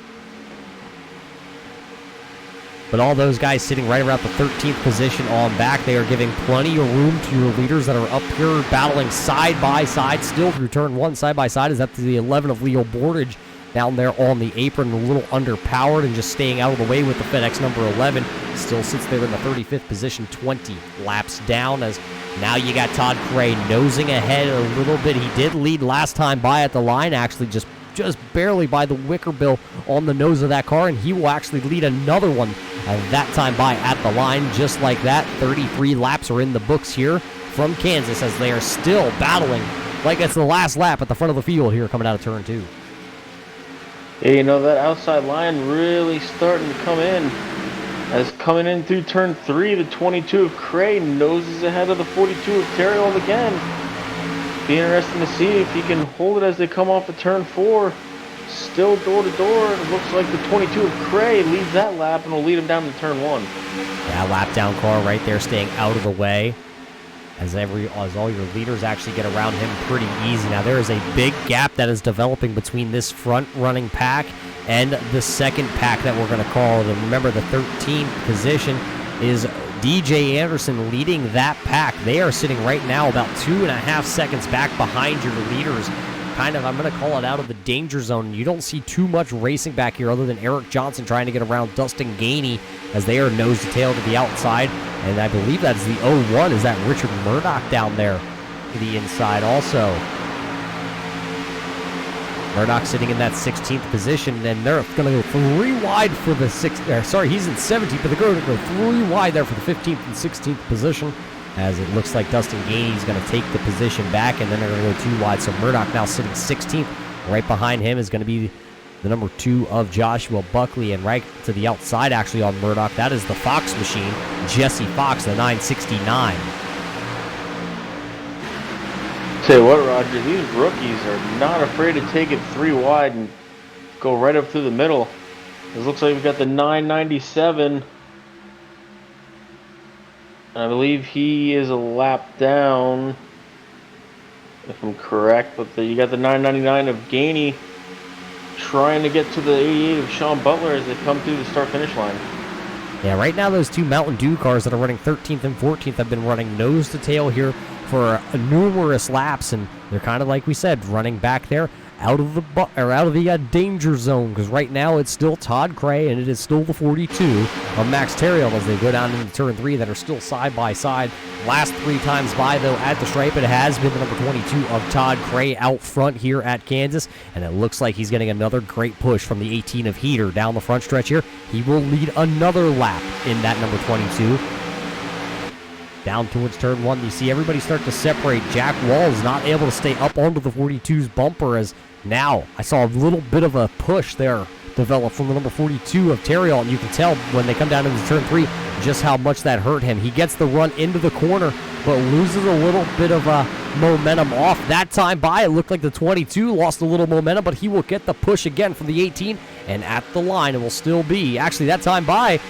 But all those guys sitting right around the 13th position on back, they are giving plenty of room to your leaders that are up here battling side by side, still through turn 1 side by side. Is that the 11 of Leo Bordage down there on the apron, a little underpowered and just staying out of the way with the FedEx number 11. Still sits there in the 35th position, 20 laps down, as now you got Todd Cray nosing ahead a little bit. He did lead last time by at the line, actually just barely by the wicker bill on the nose of that car, and he will actually lead another one that time by at the line just like that. 33 laps are in the books here from Kansas as they are still battling like it's the last lap at the front of the field here coming out of turn 2. Yeah, you know, that outside line really starting to come in. As coming in through turn 3, the 22 of Cray noses ahead of the 42 of Terriol again. Be interesting to see if he can hold it as they come off of turn 4. Still door to door. It looks like the 22 of Cray leads that lap and will lead him down to turn 1. Yeah, lap down car right there staying out of the way as all your leaders actually get around him pretty easy. Now there is a big gap that is developing between this front running pack and the second pack that we're going to call it. And remember, the 13th position is DJ Anderson leading that pack. They are sitting right now about 2.5 seconds back behind your leaders. Kind of, I'm going to call it out of the danger zone. You don't see too much racing back here other than Eric Johnson trying to get around Dustin Gainey as they are nose to tail to the outside. And I believe that's the 01. Is that Richard Murdoch down there to the inside also? Murdoch sitting in that 16th position, and they're going to go 3 wide for the 6th. Sorry, he's in 17th, but they're going to go 3 wide there for the 15th and 16th position, as it looks like Dustin Gainey's going to take the position back, and then they're going to go 2 wide. So Murdoch now sitting 16th. Right behind him is going to be the number 2 of Joshua Buckley, and right to the outside, actually, on Murdoch, that is the Fox machine, Jesse Fox, the 969. Tell you what, Roger, these rookies are not afraid to take it 3 wide and go right up through the middle. It looks like we've got the 997. I believe he is a lap down, if I'm correct. But you got the 999 of Gainey trying to get to the 88 of Sean Butler as they come through the start-finish line. Yeah, right now those 2 Mountain Dew cars that are running 13th and 14th have been running nose to tail here for numerous laps, and they're kind of, like we said, running back there out of the danger zone, because right now it's still Todd Cray and it is still the 42 of Max Terriel as they go down into turn 3 that are still side by side. Last 3 times by, though, at the stripe, it has been the number 22 of Todd Cray out front here at Kansas, and it looks like he's getting another great push from the 18 of Heater down the front stretch here. He will lead another lap in that number 22. Down towards turn 1, you see everybody start to separate. Jack Walls not able to stay up onto the 42's bumper, as now I saw a little bit of a push there develop from the number 42 of Terriel, and you can tell when they come down into turn 3 just how much that hurt him. He gets the run into the corner, but loses a little bit of momentum off. That time by, it looked like the 22 lost a little momentum, but he will get the push again from the 18, and at the line it will still be, actually that time by,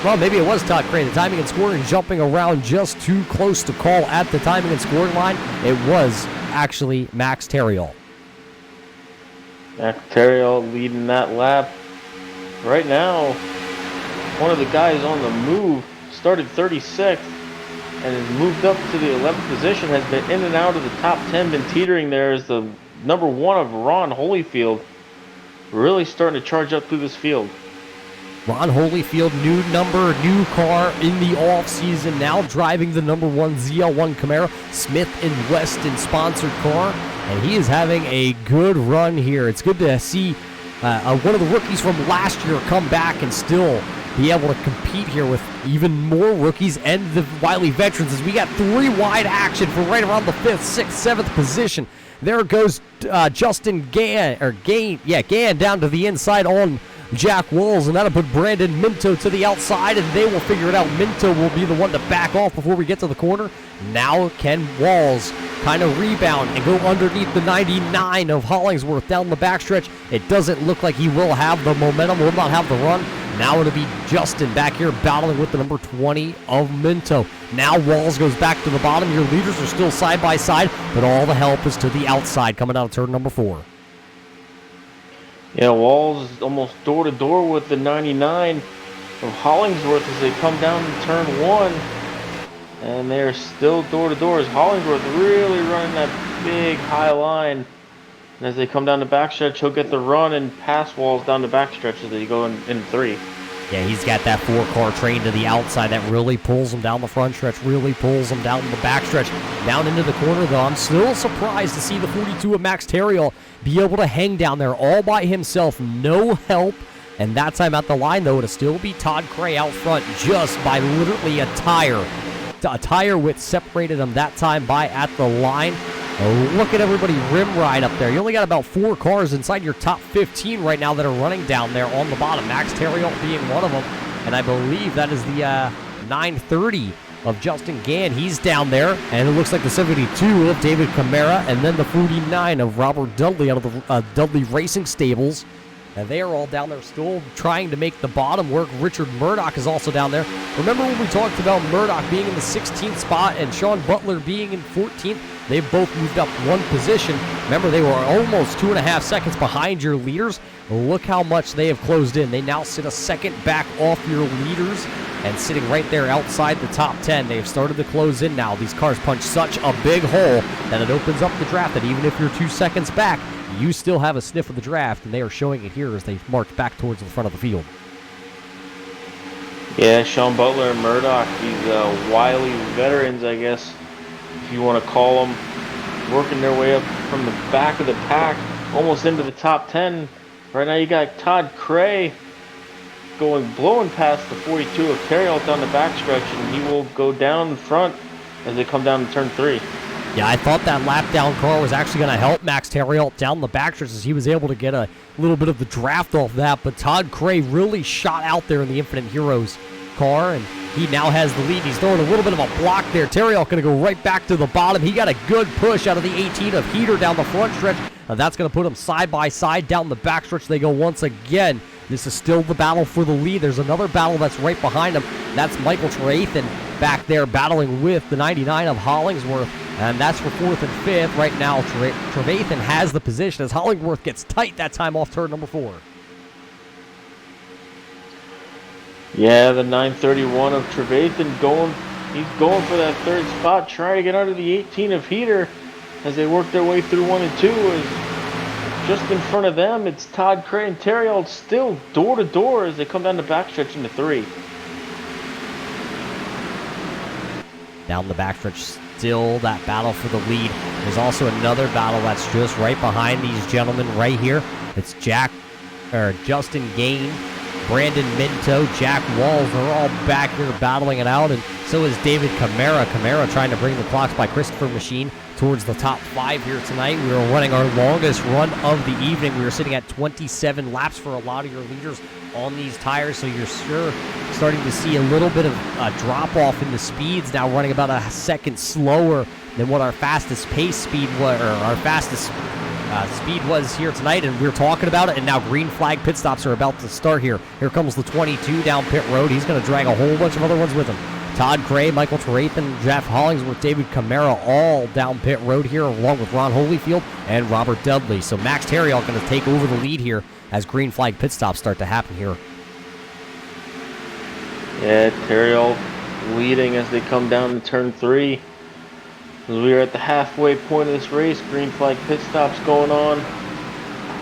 well, maybe it was Todd Cray. The timing and scoring jumping around just too close to call at the timing and scoring line. It was actually Max Terriel. Max Terriel leading that lap. Right now, one of the guys on the move started 36th and has moved up to the 11th position, has been in and out of the top 10, been teetering there as the number 1 of Ron Holyfield, really starting to charge up through this field. Ron Holyfield, new car in the offseason, now driving the number 1 ZL1 Camaro, Smith & Weston sponsored car, and he is having a good run here. It's good to see one of the rookies from last year come back and still be able to compete here with even more rookies and the Wiley veterans, as we got 3 wide action for right around the 5th, 6th, 7th position. There goes Justin Gann down to the inside on Jack Walls, and that'll put Brandon Minto to the outside, and they will figure it out. Minto will be the one to back off before we get to the corner. Now can Walls kind of rebound and go underneath the 99 of Hollingsworth down the backstretch. It doesn't look like he will have the momentum, will not have the run. Now it'll be Justin back here battling with the number 20 of Minto. Now Walls goes back to the bottom. Your leaders are still side by side, but all the help is to the outside coming out of turn number 4. Yeah, Walls is almost door-to-door with the 99 of Hollingsworth as they come down to turn 1. And they're still door-to-door as Hollingsworth really running that big high line. And as they come down the backstretch, he'll get the run and pass Walls down the backstretch as they go in 3. Yeah, he's got that 4-car train to the outside that really pulls him down the front stretch, really pulls him down the back stretch, down into the corner, though. I'm still surprised to see the 42 of Max Terriel be able to hang down there all by himself, no help. And that time at the line, though, it'll still be Todd Cray out front just by literally a tire. A tire width separated him that time by at the line. Look at everybody rim ride up there. You only got about 4 cars inside your top 15 right now that are running down there on the bottom. Max Terriel being one of them. And I believe that is the 930 of Justin Gann. He's down there. And it looks like the 72 of David Camara. And then the 49 of Robert Dudley out of the Dudley Racing Stables. And they are all down there still trying to make the bottom work. Richard Murdoch is also down there. Remember when we talked about Murdoch being in the 16th spot and Sean Butler being in 14th? They've both moved up 1 position. Remember, they were almost 2.5 seconds behind your leaders. Look how much they have closed in. They now sit a second back off your leaders and sitting right there outside the top 10. They've started to close in now. These cars punch such a big hole that it opens up the draft that even if you're 2 seconds back, you still have a sniff of the draft, and they are showing it here as they march back towards the front of the field. Yeah, Sean Butler and Murdoch, these wily veterans, I guess, if you want to call them, working their way up from the back of the pack. almost into the top 10. Right now you got Todd Cray blowing past the 42 of Terrill down the backstretch, and he will go down in front as they come down to turn 3. Yeah, I thought that lap down car was actually going to help Max Terrill down the backstretch as he was able to get a little bit of the draft off that, but Todd Cray really shot out there in the Infinite Heroes car, and he now has the lead. He's throwing a little bit of a block there. Terrill going to go right back to the bottom. He got a good push out of the 18 of Heater down the front stretch. That's going to put them side by side down the backstretch. They go once again. This is still the battle for the lead. There's another battle that's right behind him. That's Michael Trevathan back there battling with the 99 of Hollingsworth. And that's for 4th and 5th. Right now, Trevathan has the position as Hollingsworth gets tight that time off turn number 4. Yeah, the 931 of Trevathan he's going for that 3rd spot, trying to get under the 18 of Heater as they work their way through 1 and 2. Just in front of them, it's Todd Cray and Terrill still door to door as they come down the backstretch into 3. Down the backstretch, still that battle for the lead. There's also another battle that's just right behind these gentlemen right here. It's Justin Gain, Brandon Minto, Jack Walls. They're all back here battling it out, and so is David Camara. Camara trying to bring the clocks by Christopher Machine towards the top 5 here tonight. We are running our longest run of the evening. We are sitting at 27 laps for a lot of your leaders on these tires, so you're sure starting to see a little bit of a drop-off in the speeds now, running about a second slower than what our fastest pace speed was, or our fastest speed was here tonight, and we're talking about it, and now green flag pit stops are about to start here. Here comes the 22 down pit road. He's going to drag a whole bunch of other ones with him. Todd Cray, Michael Trevathan, Jeff Hollingsworth, David Camara, all down pit road here, along with Ron Holyfield and Robert Dudley. So Max Terrill going to take over the lead here as green flag pit stops start to happen here. Yeah, Terrill leading as they come down to turn 3. As we are at the halfway point of this race, green flag pit stops going on.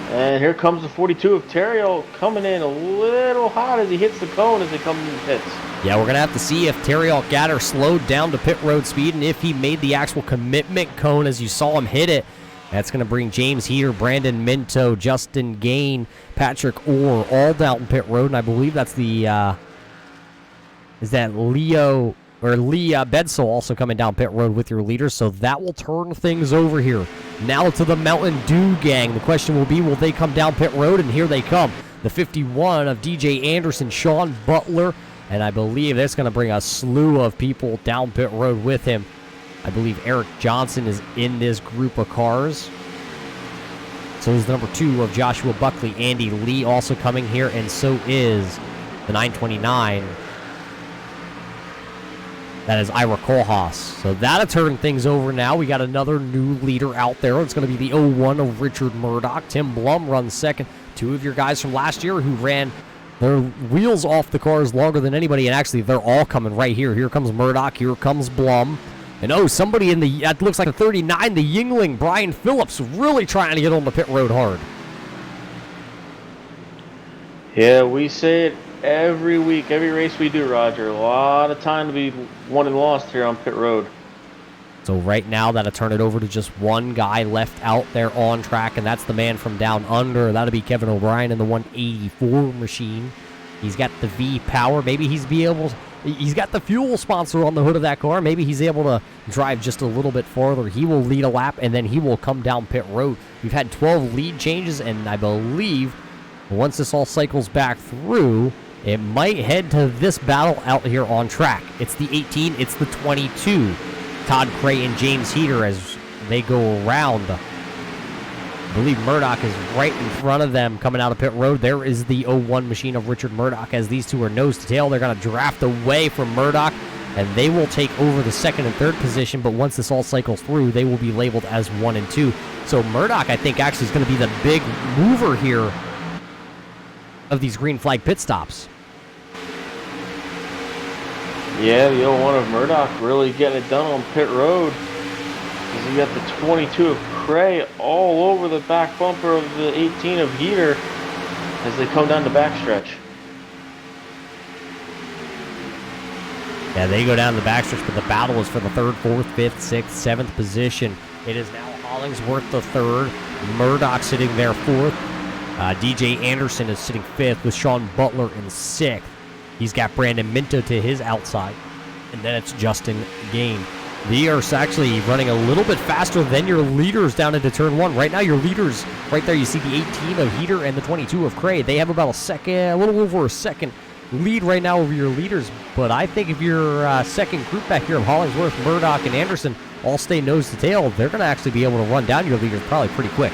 And here comes the 42 of Terrill coming in a little hot as he hits the cone as they come into the pits. Yeah, we're going to have to see if Terrill Gatter slowed down to pit road speed and if he made the actual commitment cone as you saw him hit it. That's going to bring James Heater, Brandon Minto, Justin Gain, Patrick Orr all down pit road. And I believe that's the, is that Leo, or Leah Bedsole also coming down pit road with your leaders. So that will turn things over here. Now to the Mountain Dew gang. The question will be, will they come down pit road? And here they come. The 51 of DJ Anderson, Sean Butler, and I believe that's going to bring a slew of people down pit road with him. I believe Eric Johnson is in this group of cars. So is the number 2 of Joshua Buckley. Andy Lee also coming here, and so is the 929. That is Ira Kohlhaas. So that'll turn things over now. We got another new leader out there. It's going to be the 01 of Richard Murdoch. Tim Blum runs second. 2 of your guys from last year who ran their wheels off the cars longer than anybody, and actually they're all coming right here. Here comes Murdoch, here comes Blum. And somebody in the, that looks like a 39, the Yingling, Brian Phillips, really trying to get on the pit road hard. Yeah, we say it every week, every race we do, Roger. A lot of time to be won and lost here on pit road. So right now, that'll turn it over to just one guy left out there on track, and that's the man from down under. That'll be Kevin O'Brien in the 184 machine. He's got the V power. Maybe he's got the fuel sponsor on the hood of that car. Maybe he's able to drive just a little bit farther. He will lead a lap, and then he will come down pit road. We've had 12 lead changes, and I believe once this all cycles back through, it might head to this battle out here on track. It's the 18, it's the 22. Todd Cray and James Heater as they go around. I believe Murdoch is right in front of them coming out of pit road. There is the 01 machine of Richard Murdoch as these two are nose to tail. They're going to draft away from Murdoch, and they will take over the 2nd and 3rd position, but once this all cycles through, they will be labeled as 1 and 2. So Murdoch, I think, actually is going to be the big mover here of these green flag pit stops. Yeah, the 01 of Murdoch really getting it done on pit road. As you got the 22 of Cray all over the back bumper of the 18 of Heater as they come down the backstretch. Yeah, they go down the backstretch, but the battle is for the 3rd, 4th, 5th, 6th, 7th position. It is now Hollingsworth the 3rd, Murdoch sitting there fourth. DJ Anderson is sitting fifth with Sean Butler in sixth. He's got Brandon Minto to his outside. And then it's Justin Gain. They are actually running a little bit faster than your leaders down into turn one. Right now, your leaders, right there, you see the 18 of Heater and the 22 of Cray. They have about a little over a second lead right now over your leaders. But I think if your second group back here of Hollingsworth, Murdoch, and Anderson all stay nose to tail, they're going to actually be able to run down your leaders probably pretty quick.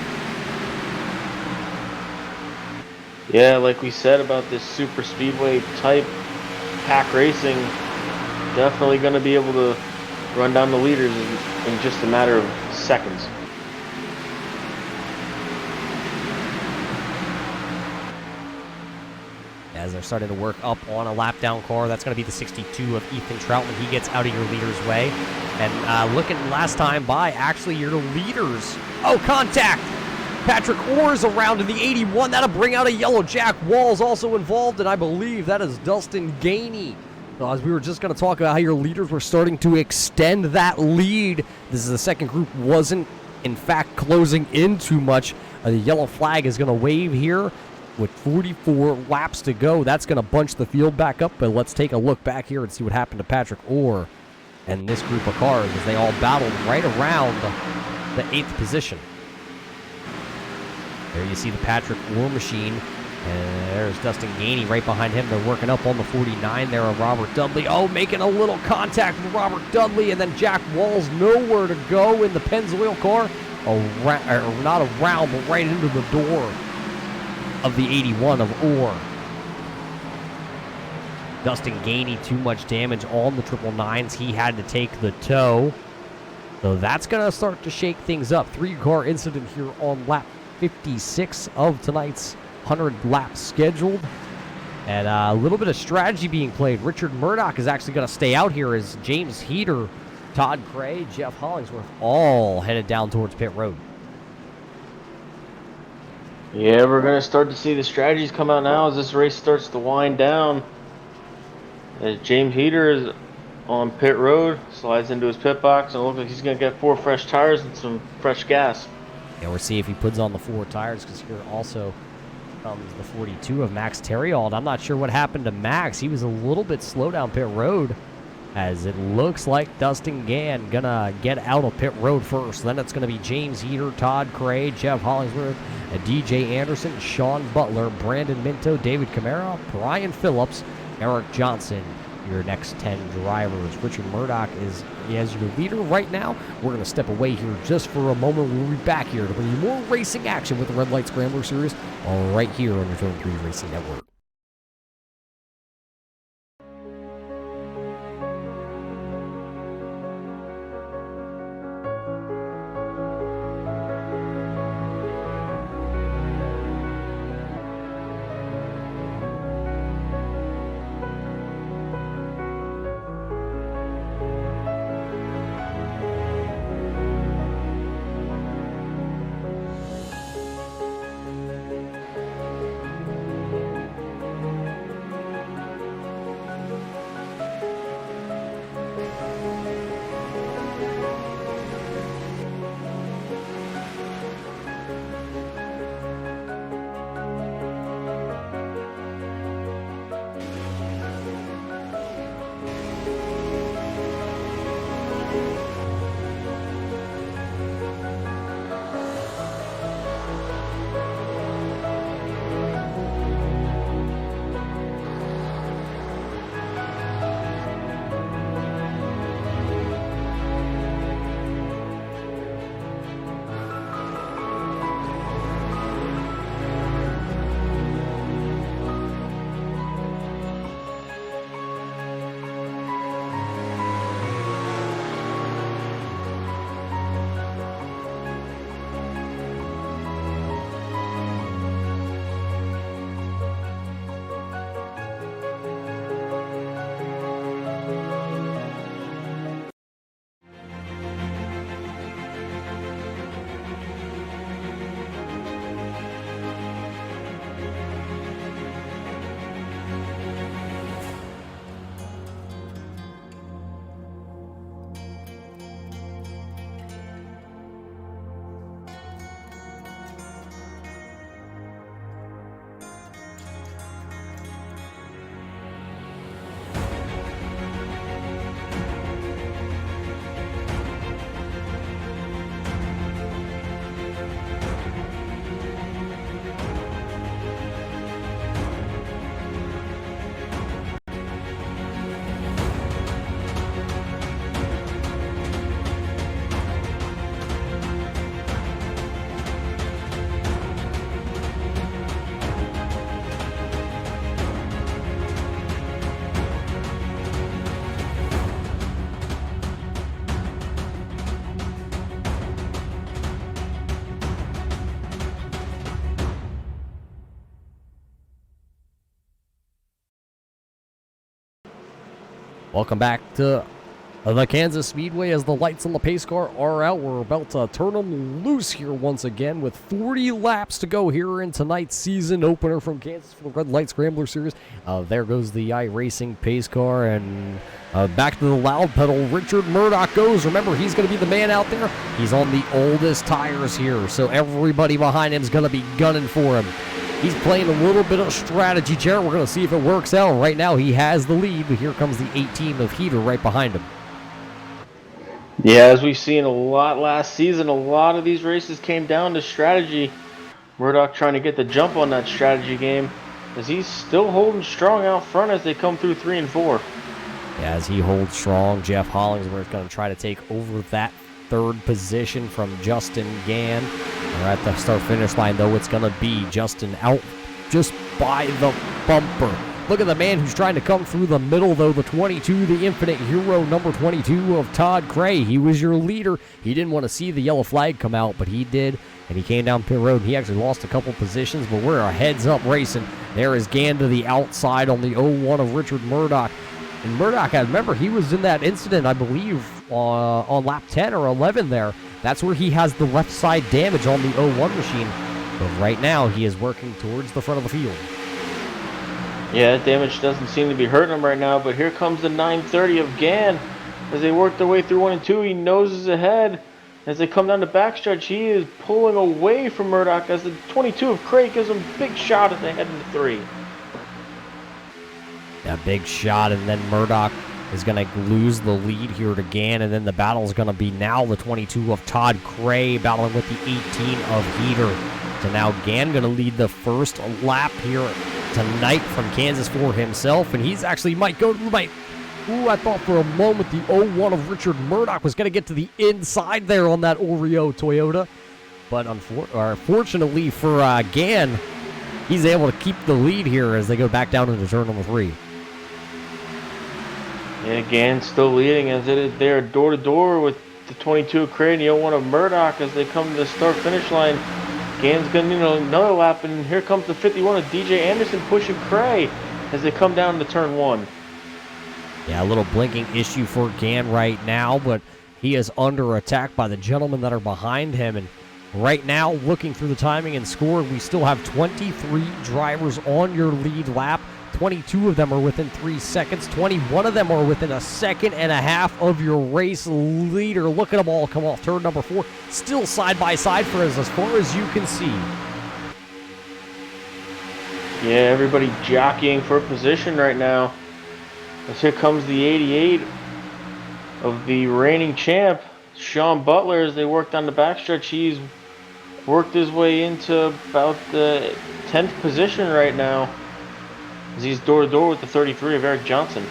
Yeah, like we said about this super speedway type pack racing, definitely going to be able to run down the leaders in just a matter of seconds. As they're starting to work up on a lap down car, that's going to be the 62 of Ethan Troutman. He gets out of your leader's way. And looking last time by, actually your leaders. Oh, contact! Patrick Orr's around in the 81. That'll bring out a yellow. Jack Wall's also involved, and I believe that is Dustin Gainey. As we were just going to talk about how your leaders were starting to extend that lead. This is the second group wasn't, in fact, closing in too much. The yellow flag is going to wave here with 44 laps to go. That's going to bunch the field back up, but let's take a look back here and see what happened to Patrick Orr and this group of cars as they all battled right around the 8th position. There you see the Patrick Orr machine. And there's Dustin Gainey right behind him. They're working up on the 49 there of Robert Dudley. Oh, making a little contact with Robert Dudley. And then Jack Wall's nowhere to go in the Pennzoil car. Not around, but right into the door of the 81 of Orr. Dustin Gainey, too much damage on the 999s. He had to take the tow. So that's going to start to shake things up. 3-car incident here on lap 56 of tonight's 100 laps scheduled, and a little bit of strategy being played. Richard Murdoch is actually going to stay out here as James Heater, Todd Cray, Jeff Hollingsworth all headed down towards pit road. Yeah, we're going to start to see the strategies come out now as this race starts to wind down. As James Heater is on pit road, slides into his pit box, and it looks like he's going to get 4 fresh tires and some fresh gas. Yeah, we'll see if he puts on the 4 tires, because here also comes the 42 of Max Terriald. I'm not sure what happened to Max. He was a little bit slow down pit road, as it looks like Dustin Gann gonna get out of pit road first. Then it's gonna be James Heater, Todd Cray, Jeff Hollingsworth, DJ Anderson, Sean Butler, Brandon Minto, David Camara, Brian Phillips, Eric Johnson, your next 10 drivers. Richard Murdoch is as your leader right now. We're going to step away here just for a moment. We'll be back here to bring you more racing action with the Red Light Scrambler Series right here on your Turn 3 Racing Network. Welcome back to the Kansas Speedway as the lights on the pace car are out. We're about to turn them loose here once again with 40 laps to go here in tonight's season opener from Kansas for the Red Light Scrambler Series. There goes the iRacing pace car, and back to the loud pedal. Richard Murdoch goes. Remember, he's going to be the man out there. He's on the oldest tires here, so everybody behind him is going to be gunning for him. He's playing a little bit of strategy, Jared. We're going to see if it works out. Right now, he has the lead, but here comes the 18 of Heater right behind him. Yeah, as we've seen a lot last season, a lot of these races came down to strategy. Murdoch trying to get the jump on that strategy game, as he's still holding strong out front as they come through 3 and 4. Yeah, as he holds strong, Jeff Hollingsworth going to try to take over that third position from Justin Gann. We're at the start-finish line, though. It's going to be Justin out just by the bumper. Look at the man who's trying to come through the middle, though. The 22, the infinite hero, number 22 of Todd Cray. He was your leader. He didn't want to see the yellow flag come out, but he did, and he came down pit road. He actually lost a couple positions, but we're a heads-up racing. There is Gann to the outside on the 01 of Richard Murdoch. And Murdoch, I remember, he was in that incident, I believe, on lap 10 or 11 there. That's where he has the left side damage on the 01 machine. But right now, he is working towards the front of the field. Yeah, that damage doesn't seem to be hurting him right now, but here comes the 930 of Gann. As they work their way through 1 and 2, he noses ahead. As they come down the backstretch, he is pulling away from Murdoch as the 22 of Craig gives him a big shot as they head into 3. A big shot, and then Murdoch is going to lose the lead here to Gann, and then the battle is going to be now the 22 of Todd Cray battling with the 18 of Heater. So now Gann going to lead the first lap here tonight from Kansas for himself, and he's actually might go to the right. Ooh, I thought for a moment the 01 of Richard Murdoch was going to get to the inside there on that Oreo Toyota, but unfortunately for Gann, he's able to keep the lead here as they go back down into turn number 3. Yeah, Gann still leading as they're door-to-door with the 22 of Cray and the 01 of Murdoch as they come to the start-finish line. Gann's going to need another lap, and here comes the 51 of DJ Anderson pushing Cray as they come down to turn 1. Yeah, a little blinking issue for Gann right now, but he is under attack by the gentlemen that are behind him. And right now, looking through the timing and score, we still have 23 drivers on your lead lap. 22 of them are within 3 seconds. 21 of them are within a second and a half of your race leader. Look at them all come off turn number 4. Still side by side for as far as you can see. Yeah, everybody jockeying for position right now. As here comes the 88 of the reigning champ, Sean Butler, as they work down the backstretch. He's worked his way into about the 10th position right now, as he's door-to-door with the 33 of Eric Johnson.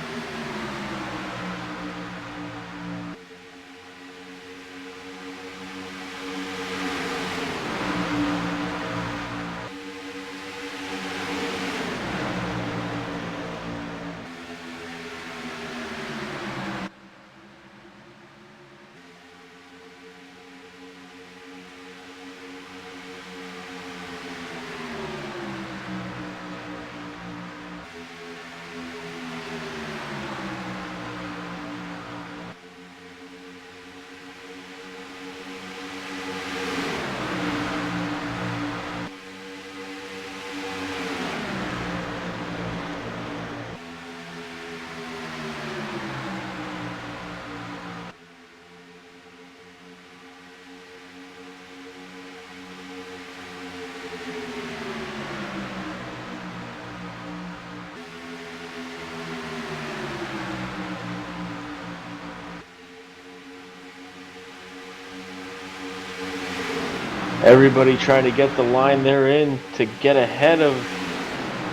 Everybody trying to get the line they're in to get ahead of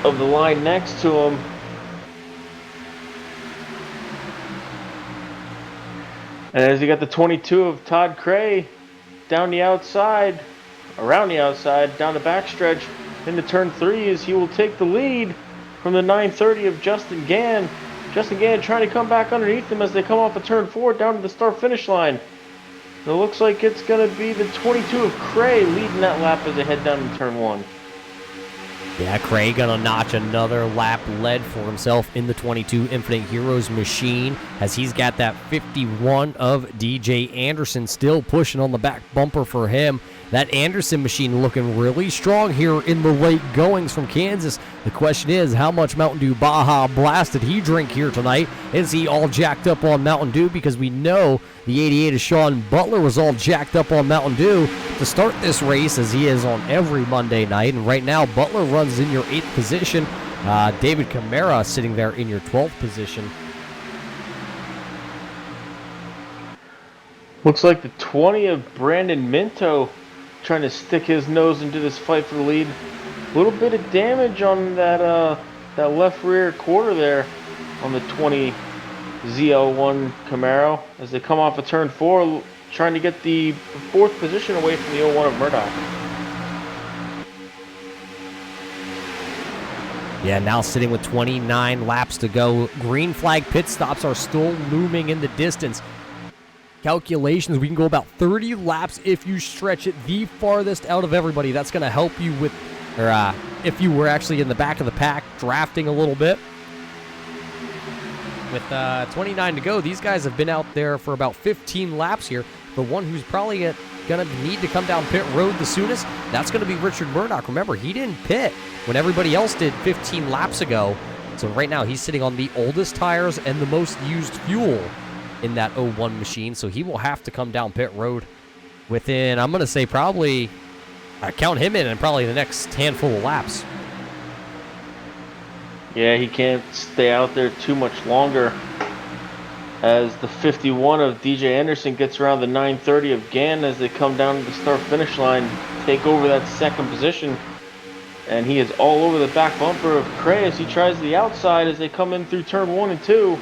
the line next to them. And as you got the 22 of Todd Cray down the outside, around the outside, down the backstretch into turn 3, as he will take the lead from the 930 of Justin Gann. Justin Gann trying to come back underneath them as they come off of turn 4 down to the start-finish line. It looks like it's going to be the 22 of Cray leading that lap as they head down to turn 1. Yeah, Craig gonna notch another lap led for himself in the 22 Infinite Heroes machine, as he's got that 51 of DJ Anderson still pushing on the back bumper for him. That Anderson machine looking really strong here in the late goings from Kansas. The question is, how much Mountain Dew Baja Blast did he drink here tonight? Is he all jacked up on Mountain Dew? Because we know the 88 of Sean Butler was all jacked up on Mountain Dew to start this race, as he is on every Monday night. And right now, Butler runs in your 8th position. David Camara sitting there in your 12th position. Looks like the 20 of Brandon Minto trying to stick his nose into this fight for the lead. A little bit of damage on that that left rear quarter there on the 20 ZL1 Camaro as they come off of turn 4, trying to get the 4th position away from the 01 of Murdoch. Yeah, now sitting with 29 laps to go. Green flag pit stops are still looming in the distance. Calculations, we can go about 30 laps if you stretch it the farthest out of everybody. That's going to help you with, or if you were actually in the back of the pack drafting a little bit. With 29 to go, these guys have been out there for about 15 laps here. The one who's probably going to need to come down pit road the soonest, that's going to be Richard Murdoch. Remember, he didn't pit when everybody else did 15 laps ago. So right now he's sitting on the oldest tires and the most used fuel in that 01 machine, so he will have to come down pit road within, I'm going to say, probably, count him in probably the next handful of laps. Yeah, he can't stay out there too much longer, as the 51 of DJ Anderson gets around the 930 of Gann as they come down to the start-finish line, take over that 2nd position, and he is all over the back bumper of Cray as he tries the outside as they come in through turn 1 and 2.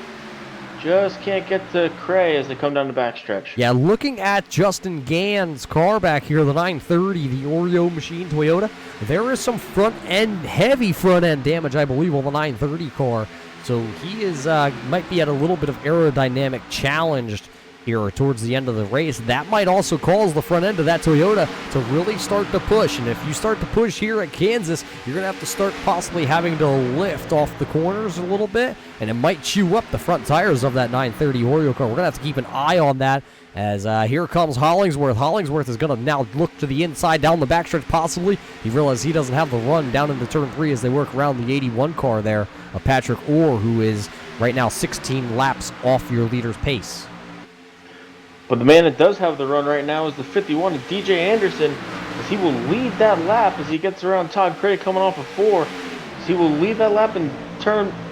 Just can't get to Cray as they come down the backstretch. Yeah, looking at Justin Gann's car back here, the 930, the Oreo machine Toyota, there is some heavy front end damage, I believe, on the 930 car. So he is might be at a little bit of aerodynamic challenge here towards the end of the race. That might also cause the front end of that Toyota to really start to push. And if you start to push here at Kansas, you're going to have to start possibly having to lift off the corners a little bit, and it might chew up the front tires of that 930 Oreo car. We're going to have to keep an eye on that, as here comes Hollingsworth. Hollingsworth is going to now look to the inside, down the backstretch possibly. He realizes he doesn't have the run down into turn 3 as they work around the 81 car there of Patrick Orr, who is right now 16 laps off your leader's pace. But the man that does have the run right now is the 51 of DJ Anderson, as he will lead that lap as he gets around Todd Cray coming off of 4. So he will lead that lap and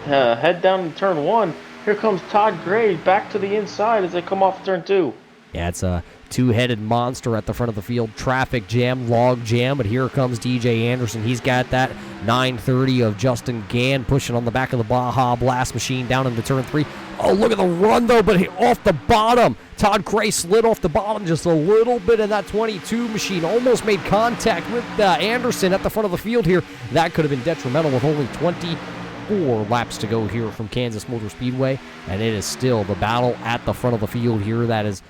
head down to turn 1. Here comes Todd Gray back to the inside as they come off turn 2. Yeah, it's a two-headed monster at the front of the field. Traffic jam, log jam, but here comes DJ Anderson. He's got that 930 of Justin Gann pushing on the back of the Baja Blast machine down into turn 3. Oh, look at the run, though, but off the bottom. Todd Gray slid off the bottom just a little bit, and that 22 machine almost made contact with Anderson at the front of the field here. That could have been detrimental with only 24 laps to go here from Kansas Motor Speedway, and it is still the battle at the front of the field here that is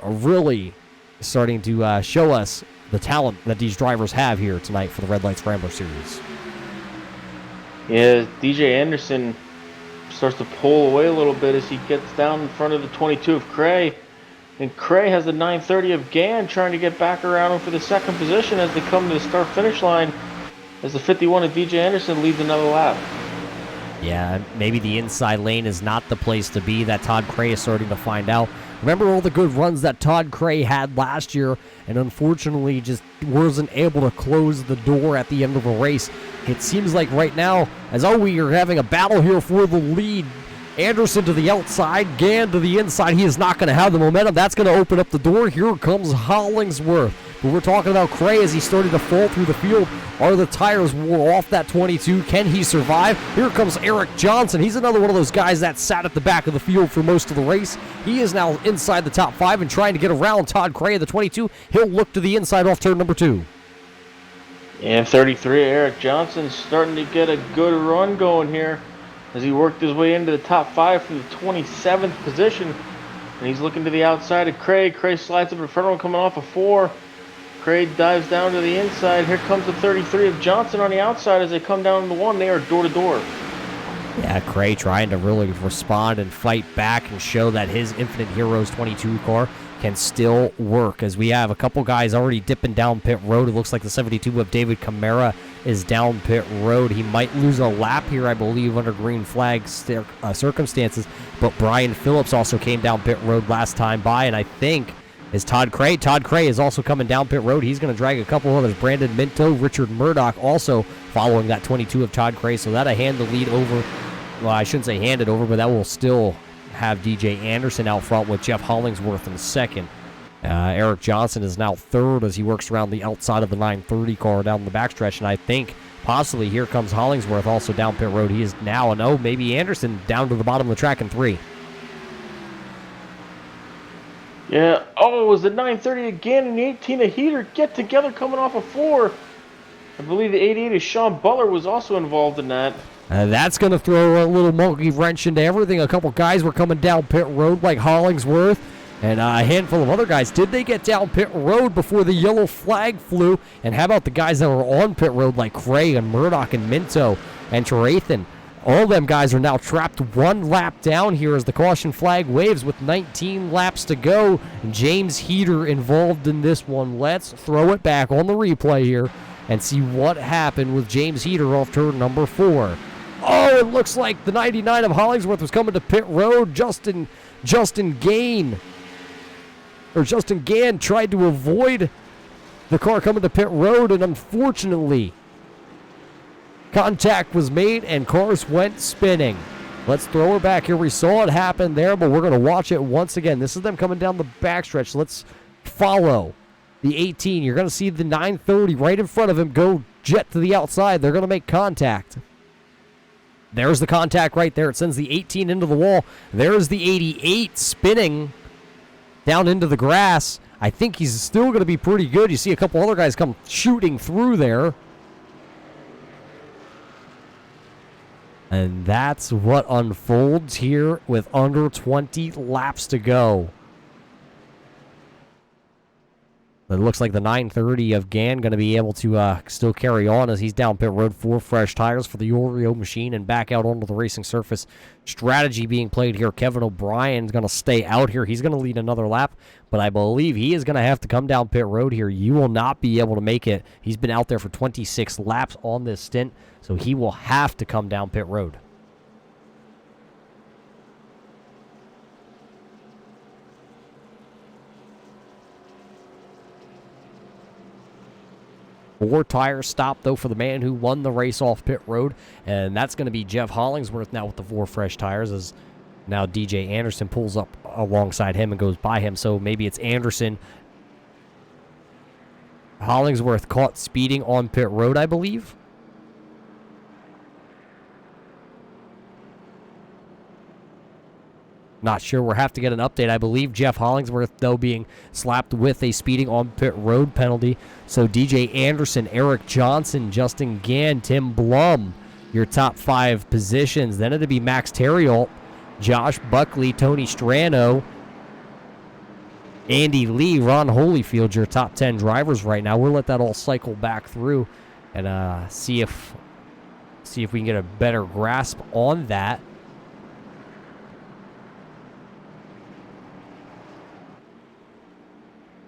really starting to show us the talent that these drivers have here tonight for the Red Light Scrambler Series. Yeah, DJ Anderson starts to pull away a little bit as he gets down in front of the 22 of Cray. And Cray has the 930 of Gann trying to get back around him for the 2nd position as they come to the start-finish line, as the 51 of DJ Anderson leads another lap. Yeah, maybe the inside lane is not the place to be. That Todd Cray is starting to find out. Remember all the good runs that Todd Cray had last year, and unfortunately just wasn't able to close the door at the end of the race. It seems like right now, as we are having a battle here for the lead, Anderson to the outside, Gann to the inside. He is not going to have the momentum. That's going to open up the door. Here comes Hollingsworth. But we're talking about Cray as he started to fall through the field. Are the tires wore off that 22? Can he survive? Here comes Eric Johnson. He's another one of those guys that sat at the back of the field for most of the race. He is now inside the top 5 and trying to get around Todd Cray at the 22. He'll look to the inside off turn number 2. And 33, Eric Johnson starting to get a good run going here as he worked his way into the top 5 from the 27th position. And he's looking to the outside of Cray. Cray slides up in front of him coming off of 4. Craig dives down to the inside. Here comes the 33 of Johnson on the outside as they come down the one. They are door to door. Yeah, Cray trying to really respond and fight back and show that his Infinite Heroes 22 car can still work, as we have a couple guys already dipping down pit road. It looks like the 72 of David Camara is down pit road. He might lose a lap here, I believe, under green flag circumstances, but Brian Phillips also came down pit road last time by, and I think is Todd Cray. Todd Cray is also coming down pit road. He's going to drag a couple others. Brandon Minto, Richard Murdoch also following that 22 of Todd Cray, so that'll hand the lead over. Well, I shouldn't say hand it over, but that will still have DJ Anderson out front with Jeff Hollingsworth in second. Eric Johnson is now third as he works around the outside of the 930 car down the backstretch, and I think possibly here comes Hollingsworth also down pit road. He is now, and oh, maybe Anderson down to the bottom of the track in 3. Yeah. Oh, it was the 930 again, and the 18 of Heater get together coming off of 4. I believe the 88 of Sean Butler was also involved in that. That's going to throw a little monkey wrench into everything. A couple guys were coming down pit road like Hollingsworth and a handful of other guys. Did they get down pit road before the yellow flag flew? And how about the guys that were on pit road like Cray and Murdoch and Minto and Terathan? All them guys are now trapped one lap down here as the caution flag waves with 19 laps to go. James Heater involved in this one. Let's throw it back on the replay here and see what happened with James Heater off turn number 4. Oh, it looks like the 99 of Hollingsworth was coming to pit road. Justin Gann tried to avoid the car coming to pit road, and unfortunately, contact was made and cars went spinning. Let's throw her back here. We saw it happen there, but we're going to watch it once again. This is them coming down the backstretch. Let's follow the 18. You're going to see the 930 right in front of him go jet to the outside. They're going to make contact. There's the contact right there. It sends the 18 into the wall. There's the 88 spinning down into the grass. I think he's still going to be pretty good. You see a couple other guys come shooting through there. And that's what unfolds here with under 20 laps to go. It looks like the 930 of Gann going to be able to still carry on as he's down pit road. 4 fresh tires for the Oreo machine and back out onto the racing surface. Strategy being played here. Kevin O'Brien's going to stay out here. He's going to lead another lap, but I believe he is going to have to come down pit road here. You will not be able to make it. He's been out there for 26 laps on this stint, so he will have to come down pit road. Four tire stop, though, for the man who won the race off pit road, and that's going to be Jeff Hollingsworth now with the 4 fresh tires, as now DJ Anderson pulls up alongside him and goes by him, so maybe it's Anderson. Hollingsworth caught speeding on pit road, I believe. Not sure. We'll have to get an update. I believe Jeff Hollingsworth, though, being slapped with a speeding on pit road penalty. So DJ Anderson, Eric Johnson, Justin Gann, Tim Blum, your top 5 positions. Then it'd be Max Terriot, Josh Buckley, Tony Strano, Andy Lee, Ron Holyfield, your top 10 drivers right now. We'll let that all cycle back through and see if we can get a better grasp on that.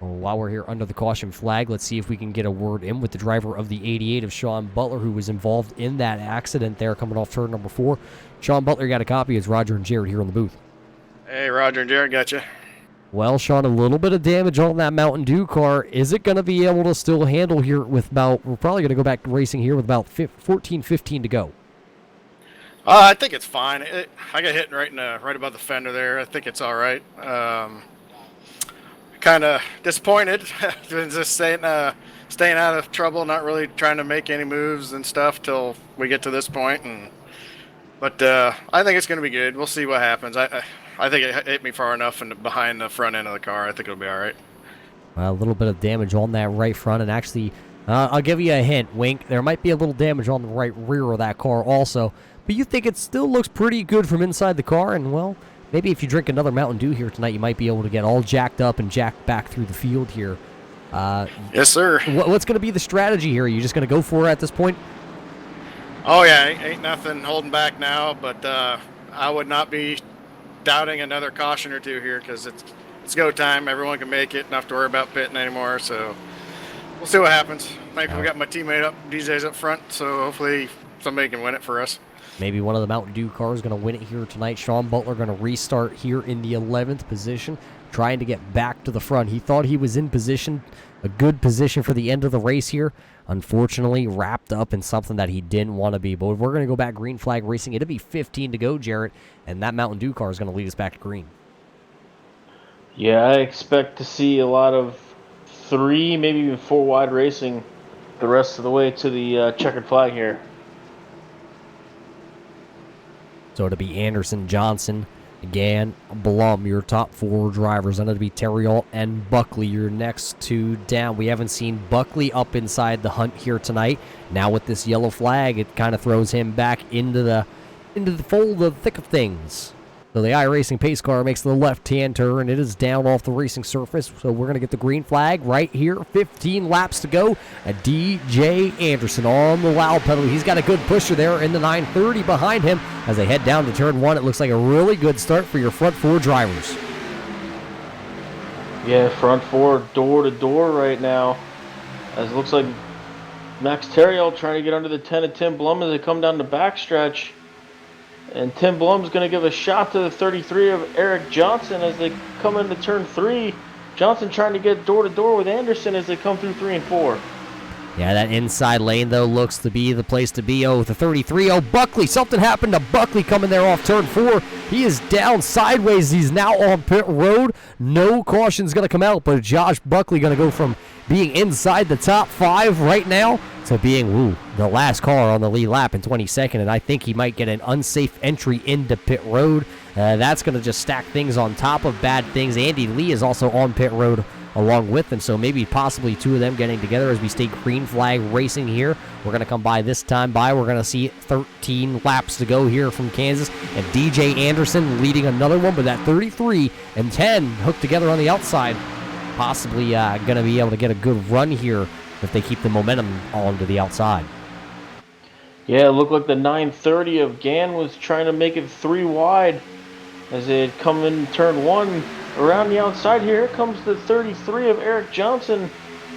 While we're here under the caution flag, let's see if we can get a word in with the driver of the 88 of Sean Butler, who was involved in that accident there coming off turn number 4. Sean Butler got a copy. It's Roger and Jared here in the booth. Hey, Roger and Jared, gotcha. Well, Sean, a little bit of damage on that Mountain Dew car. Is it going to be able to still handle here with about, we're probably going to go back to racing here with about 14, 15 to go. I think it's fine. I got hit right above the fender there. I think it's all right. Kind of disappointed. Just staying out of trouble, not really trying to make any moves and stuff till we get to this point. But I think it's going to be good. We'll see what happens. I think it hit me far enough and behind the front end of the car. I think it'll be all right. A little bit of damage on that right front, and actually, I'll give you a hint, Wink. There might be a little damage on the right rear of that car also, but you think it still looks pretty good from inside the car, and well, maybe if you drink another Mountain Dew here tonight, you might be able to get all jacked up and jacked back through the field here Yes, sir. What's going to be the strategy here? Are you just going to go for it at this point? Oh yeah, ain't nothing holding back now. But I would not be doubting another caution or two here because it's go time. Everyone can make it. Not have to worry about pitting anymore. So we'll see what happens. Thankfully, we got my teammate up, DJ's up front. So hopefully somebody can win it for us. Maybe one of the Mountain Dew cars going to win it here tonight. Sean Butler going to restart here in the 11th position, trying to get back to the front. He thought he was in position, a good position for the end of the race here. Unfortunately, wrapped up in something that he didn't want to be. But we're going to go back green flag racing. It'll be 15 to go, Jarrett, and that Mountain Dew car is going to lead us back to green. Yeah, I expect to see a lot of 3, maybe even 4 wide racing the rest of the way to the checkered flag here. So it'll be Anderson, Johnson, again, Blum, your top 4 drivers. Then it'll be Terriol and Buckley, your next 2 down. We haven't seen Buckley up inside the hunt here tonight. Now with this yellow flag, it kind of throws him back into the fold, the thick of things. So the iRacing pace car makes the left-hand turn. It is down off the racing surface. So we're going to get the green flag right here. 15 laps to go. A DJ Anderson on the loud pedal. He's got a good pusher there in the 930 behind him. As they head down to turn 1, it looks like a really good start for your front 4 drivers. Yeah, front 4 door to door right now. As it looks like Max Terriol trying to get under the 10 of Tim Blum as they come down the backstretch. And Tim Blum's going to give a shot to the 33 of Eric Johnson as they come into turn 3. Johnson trying to get door to door with Anderson as they come through 3 and 4. Yeah, that inside lane, though, looks to be the place to be. Oh, the 33. Oh, Buckley. Something happened to Buckley coming there off turn 4. He is down sideways. He's now on pit road. No caution's going to come out, but Josh Buckley going to go from being inside the top 5 right now to being the last car on the lead lap in 22nd, and I think he might get an unsafe entry into pit road. That's going to just stack things on top of bad things. Andy Lee is also on pit road along with them, so maybe possibly 2 of them getting together as we stay green flag racing here. We're going to come by this time by. We're going to see 13 laps to go here from Kansas, and DJ Anderson leading another one, but that 33 and 10 hooked together on the outside. Possibly going to be able to get a good run here if they keep the momentum on to the outside. Yeah, it looked like the 930 of Gann was trying to make it 3 wide as they had come in turn 1. Around the outside here comes the 33 of Eric Johnson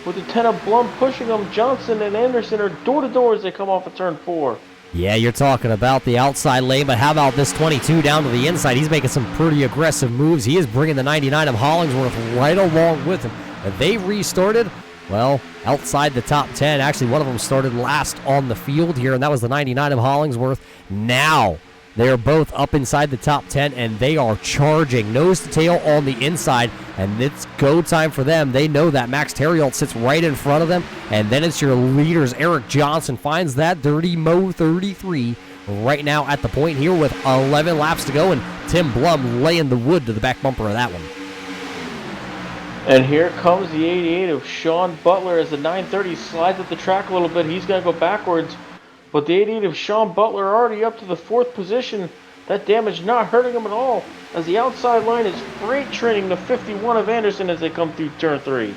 with the 10 of Blum pushing them. Johnson and Anderson are door to door as they come off of turn 4. Yeah, you're talking about the outside lane, but how about this 22 down to the inside? He's making some pretty aggressive moves. He is bringing the 99 of Hollingsworth right along with him. And they restarted, well, outside the top 10. Actually, one of them started last on the field here, and that was the 99 of Hollingsworth. Now, they're both up inside the top 10, and they are charging nose to tail on the inside, and it's go time for them. They know that Max Terriol sits right in front of them, and then it's your leaders. Eric Johnson finds that Dirty Mo 33 right now at the point here with 11 laps to go, and Tim Blum laying the wood to the back bumper of that one. And here comes the 88 of Sean Butler as the 930 slides up the track a little bit. He's going to go backwards. But the 88 of Sean Butler already up to the 4th position. That damage not hurting him at all as the outside line is freight training the 51 of Anderson as they come through turn 3.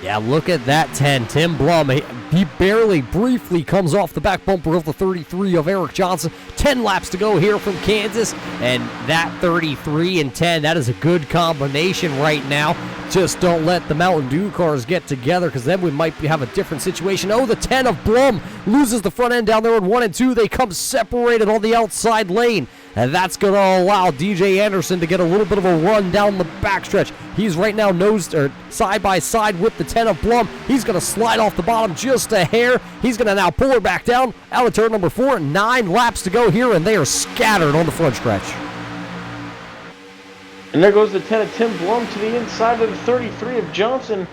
Yeah, look at that 10. Tim Blum, he barely, briefly comes off the back bumper of the 33 of Eric Johnson. 10 laps to go here from Kansas, and that 33 and 10, that is a good combination right now. Just don't let the Mountain Dew cars get together, because then we might have a different situation. Oh, the 10 of Blum loses the front end down there in 1 and 2. They come separated on the outside lane. And that's going to allow DJ Anderson to get a little bit of a run down the backstretch. He's right now side by side with the 10 of Blum. He's going to slide off the bottom just a hair. He's going to now pull her back down out of turn number 4. 9 laps to go here, and they are scattered on the front stretch. And there goes the 10 of Tim Blum to the inside of the 33 of Johnson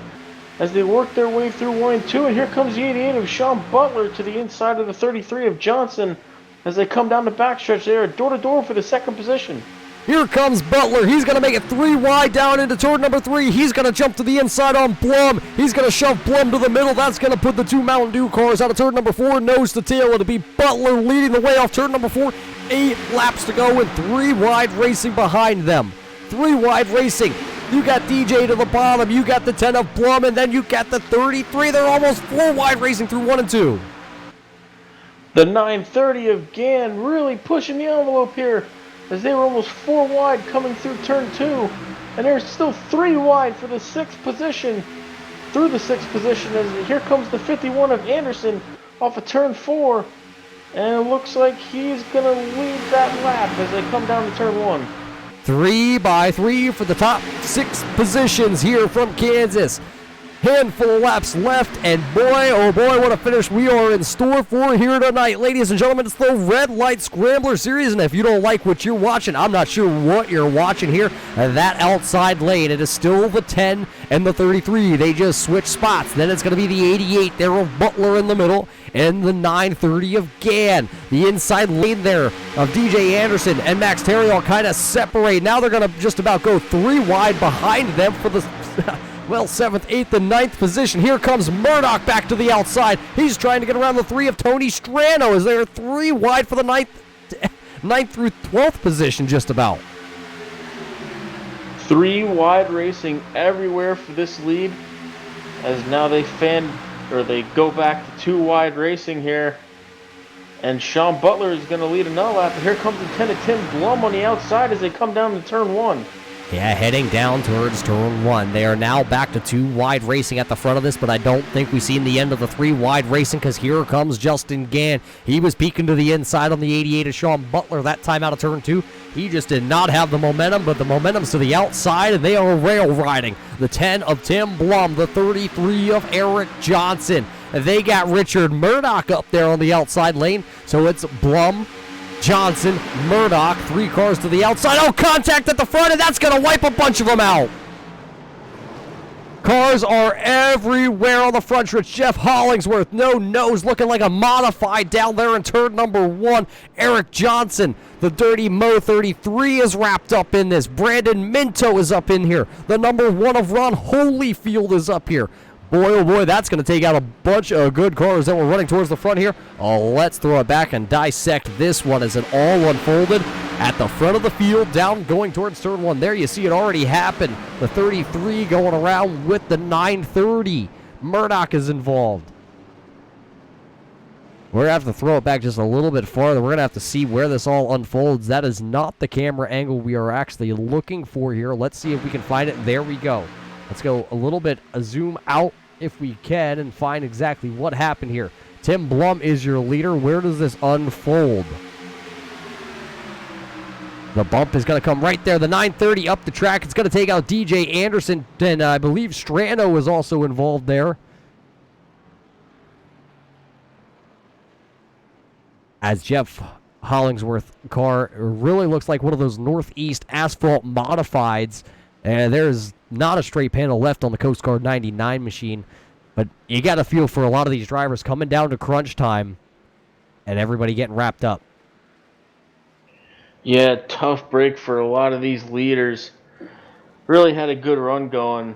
as they work their way through 1 and 2. And here comes the 88 of Sean Butler to the inside of the 33 of Johnson. As they come down the backstretch, they are door-to-door for the 2nd position. Here comes Butler. He's going to make it 3 wide down into turn number 3. He's going to jump to the inside on Blum. He's going to shove Blum to the middle. That's going to put the 2 Mountain Dew cars out of turn number 4, nose to tail. It'll be Butler leading the way off turn number 4. 8 laps to go with 3 wide racing behind them. 3 wide racing. You got DJ to the bottom. You got the 10 of Blum, and then you got the 33. They're almost 4 wide racing through 1 and 2. The 930 of Gann really pushing the envelope here as they were almost 4 wide coming through turn 2. And there's still 3 wide for the 6th position. Through the 6th position as here comes the 51 of Anderson off of turn 4. And it looks like he's going to lead that lap as they come down to turn 1. 3 by 3 for the top 6 positions here from Kansas. Handful of laps left, and boy, oh boy, what a finish we are in store for here tonight. Ladies and gentlemen, it's the Red Light Scrambler Series, and if you don't like what you're watching, I'm not sure what you're watching here. That outside lane, it is still the 10 and the 33. They just switch spots. Then it's going to be the 88 there of Butler in the middle, and the 930 of Gann. The inside lane there of DJ Anderson and Max Terriall kind of separate. Now they're going to just about go 3 wide behind them for the... well, 7th, 8th, and 9th position. Here comes Murdoch back to the outside. He's trying to get around the 3 of Tony Strano as they're 3 wide for the 9th through 12th position just about. 3 wide racing everywhere for this lead as now they go back to 2 wide racing here. And Sean Butler is going to lead another lap. And here comes the 10 of Tim Blum on the outside as they come down to turn 1. Yeah, heading down towards turn 1. They are now back to 2 wide racing at the front of this, but I don't think we've seen the end of the 3 wide racing because here comes Justin Gann. He was peeking to the inside on the 88 of Sean Butler that time out of turn 2. He just did not have the momentum, but the momentum's to the outside, and they are rail riding. The 10 of Tim Blum, the 33 of Eric Johnson. They got Richard Murdoch up there on the outside lane, so it's Blum, Johnson, Murdoch, 3 cars to the outside. Oh, contact at the front, and that's going to wipe a bunch of them out. Cars are everywhere on the front stretch. Jeff Hollingsworth, no nose, looking like a modified down there in turn number 1. Eric Johnson, the Dirty Mo 33 is wrapped up in this. Brandon Minto is up in here. The number 1 of Ron Holyfield is up here. Boy, oh boy, that's going to take out a bunch of good cars that were running towards the front here. Oh, let's throw it back and dissect this one as it all unfolded at the front of the field, down going towards turn 1. There you see it already happened. The 33 going around with the 930. Murdoch is involved. We're going to have to throw it back just a little bit farther. We're going to have to see where this all unfolds. That is not the camera angle we are actually looking for here. Let's see if we can find it. There we go. Let's go a little bit, zoom out if we can, and find exactly what happened here. Tim Blum is your leader. Where does this unfold? The bump is going to come right there. The 930 up the track. It's going to take out DJ Anderson, and I believe Strano is also involved there. As Jeff Hollingsworth car really looks like one of those Northeast asphalt modifieds. And there's not a straight panel left on the Coast Guard 99 machine. But you got to feel for a lot of these drivers coming down to crunch time and everybody getting wrapped up. Yeah, tough break for a lot of these leaders. Really had a good run going.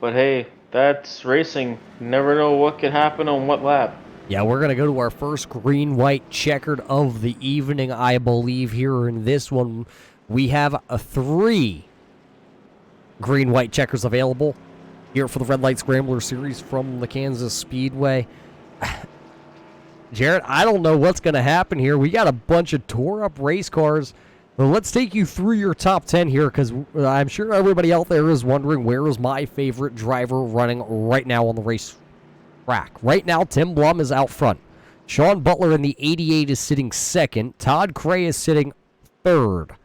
But hey, that's racing. Never know what could happen on what lap. Yeah, we're going to go to our first green-white checkered of the evening, I believe, here in this one. We have 3 green-white checkers available here for the Red Light Scrambler Series from the Kansas Speedway. Jarrett, I don't know what's going to happen here. We got a bunch of tore-up race cars. Well, let's take you through your top 10 here, because I'm sure everybody out there is wondering where is my favorite driver running right now on the race track. Right now, Tim Blum is out front. Sean Butler in the 88 is sitting second. Todd Cray is sitting third.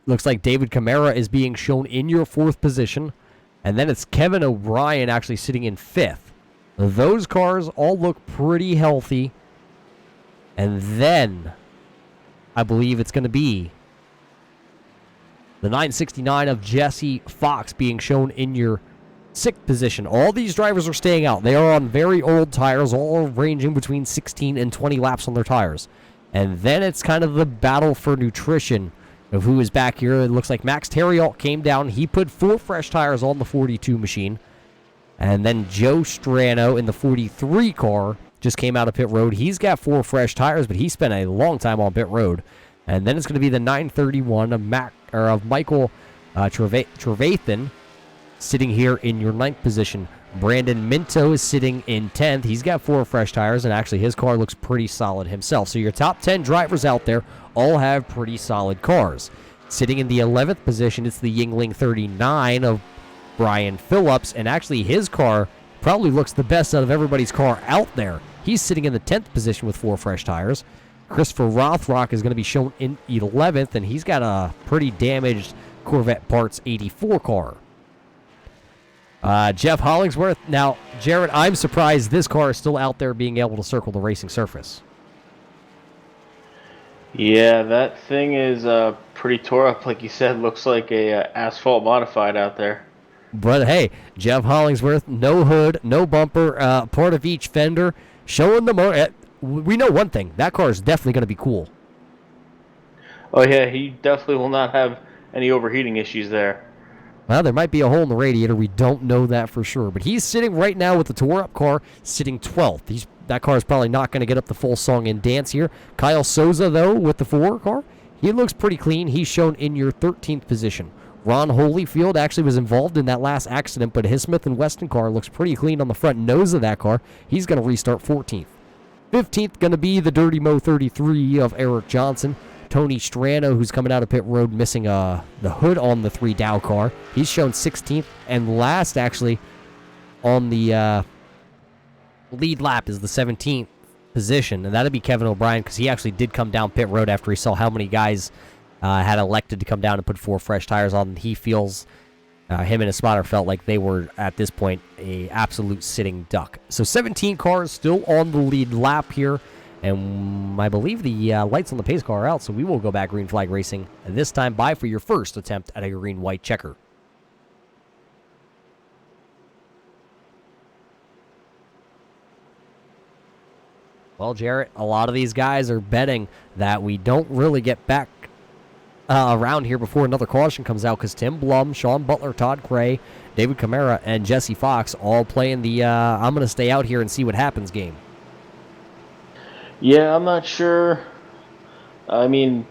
Looks like David Camara is being shown in your 4th position. And then it's Kevin O'Brien actually sitting in 5th. Those cars all look pretty healthy. And then I believe it's going to be the 969 of Jesse Fox being shown in your 6th position. All these drivers are staying out. They are on very old tires, all ranging between 16 and 20 laps on their tires. And then it's kind of the battle for nutrition of who is back here. It looks like Max Terriall came down. He put 4 fresh tires on the 42 machine. And then Joe Strano in the 43 car just came out of pit road. He's got 4 fresh tires, but he spent a long time on pit road. And then it's going to be the 931 of Michael Trevathan sitting here in your 9th position. Brandon Minto is sitting in 10th. He's got 4 fresh tires, and actually his car looks pretty solid himself. So your top 10 drivers out there all have pretty solid cars. Sitting in the 11th position, it's the Yingling 39 of Brian Phillips, and actually his car probably looks the best out of everybody's car out there. He's sitting in the 10th position with 4 fresh tires. Christopher Rothrock is going to be shown in 11th, and he's got a pretty damaged Corvette Parts 84 car. Jeff Hollingsworth. Now, Jared, I'm surprised this car is still out there being able to circle the racing surface. Yeah, that thing is pretty tore up, like you said. Looks like a asphalt modified out there. But hey, Jeff Hollingsworth, no hood, no bumper, part of each fender, showing the motor. We know one thing, that car is definitely going to be cool. Oh yeah, he definitely will not have any overheating issues there. Well, there might be a hole in the radiator. We don't know that for sure. But he's sitting right now with the tore-up car, sitting 12th. That car is probably not going to get up the full song and dance here. Kyle Souza, though, with the 4 car, he looks pretty clean. He's shown in your 13th position. Ron Holyfield actually was involved in that last accident, but his Smith & Wesson car looks pretty clean on the front nose of that car. He's going to restart 14th. 15th going to be the Dirty Mo 33 of Eric Johnson. Tony Strano, who's coming out of pit road missing the hood on the 3 Dow car. He's shown 16th. And last, actually, on the lead lap is the 17th position. And that'd be Kevin O'Brien, because he actually did come down pit road after he saw how many guys had elected to come down and put 4 fresh tires on. He feels, him and his spotter felt like they were, at this point, a absolute sitting duck. So 17 cars still on the lead lap here. And I believe the lights on the pace car are out, so we will go back green flag racing. And this time, bye for your first attempt at a green-white checker. Well, Jarrett, a lot of these guys are betting that we don't really get back around here before another caution comes out, because Tim Blum, Sean Butler, Todd Cray, David Camara, and Jesse Fox all playing the I'm going to stay out here and see what happens game. Yeah, I'm not sure. I mean,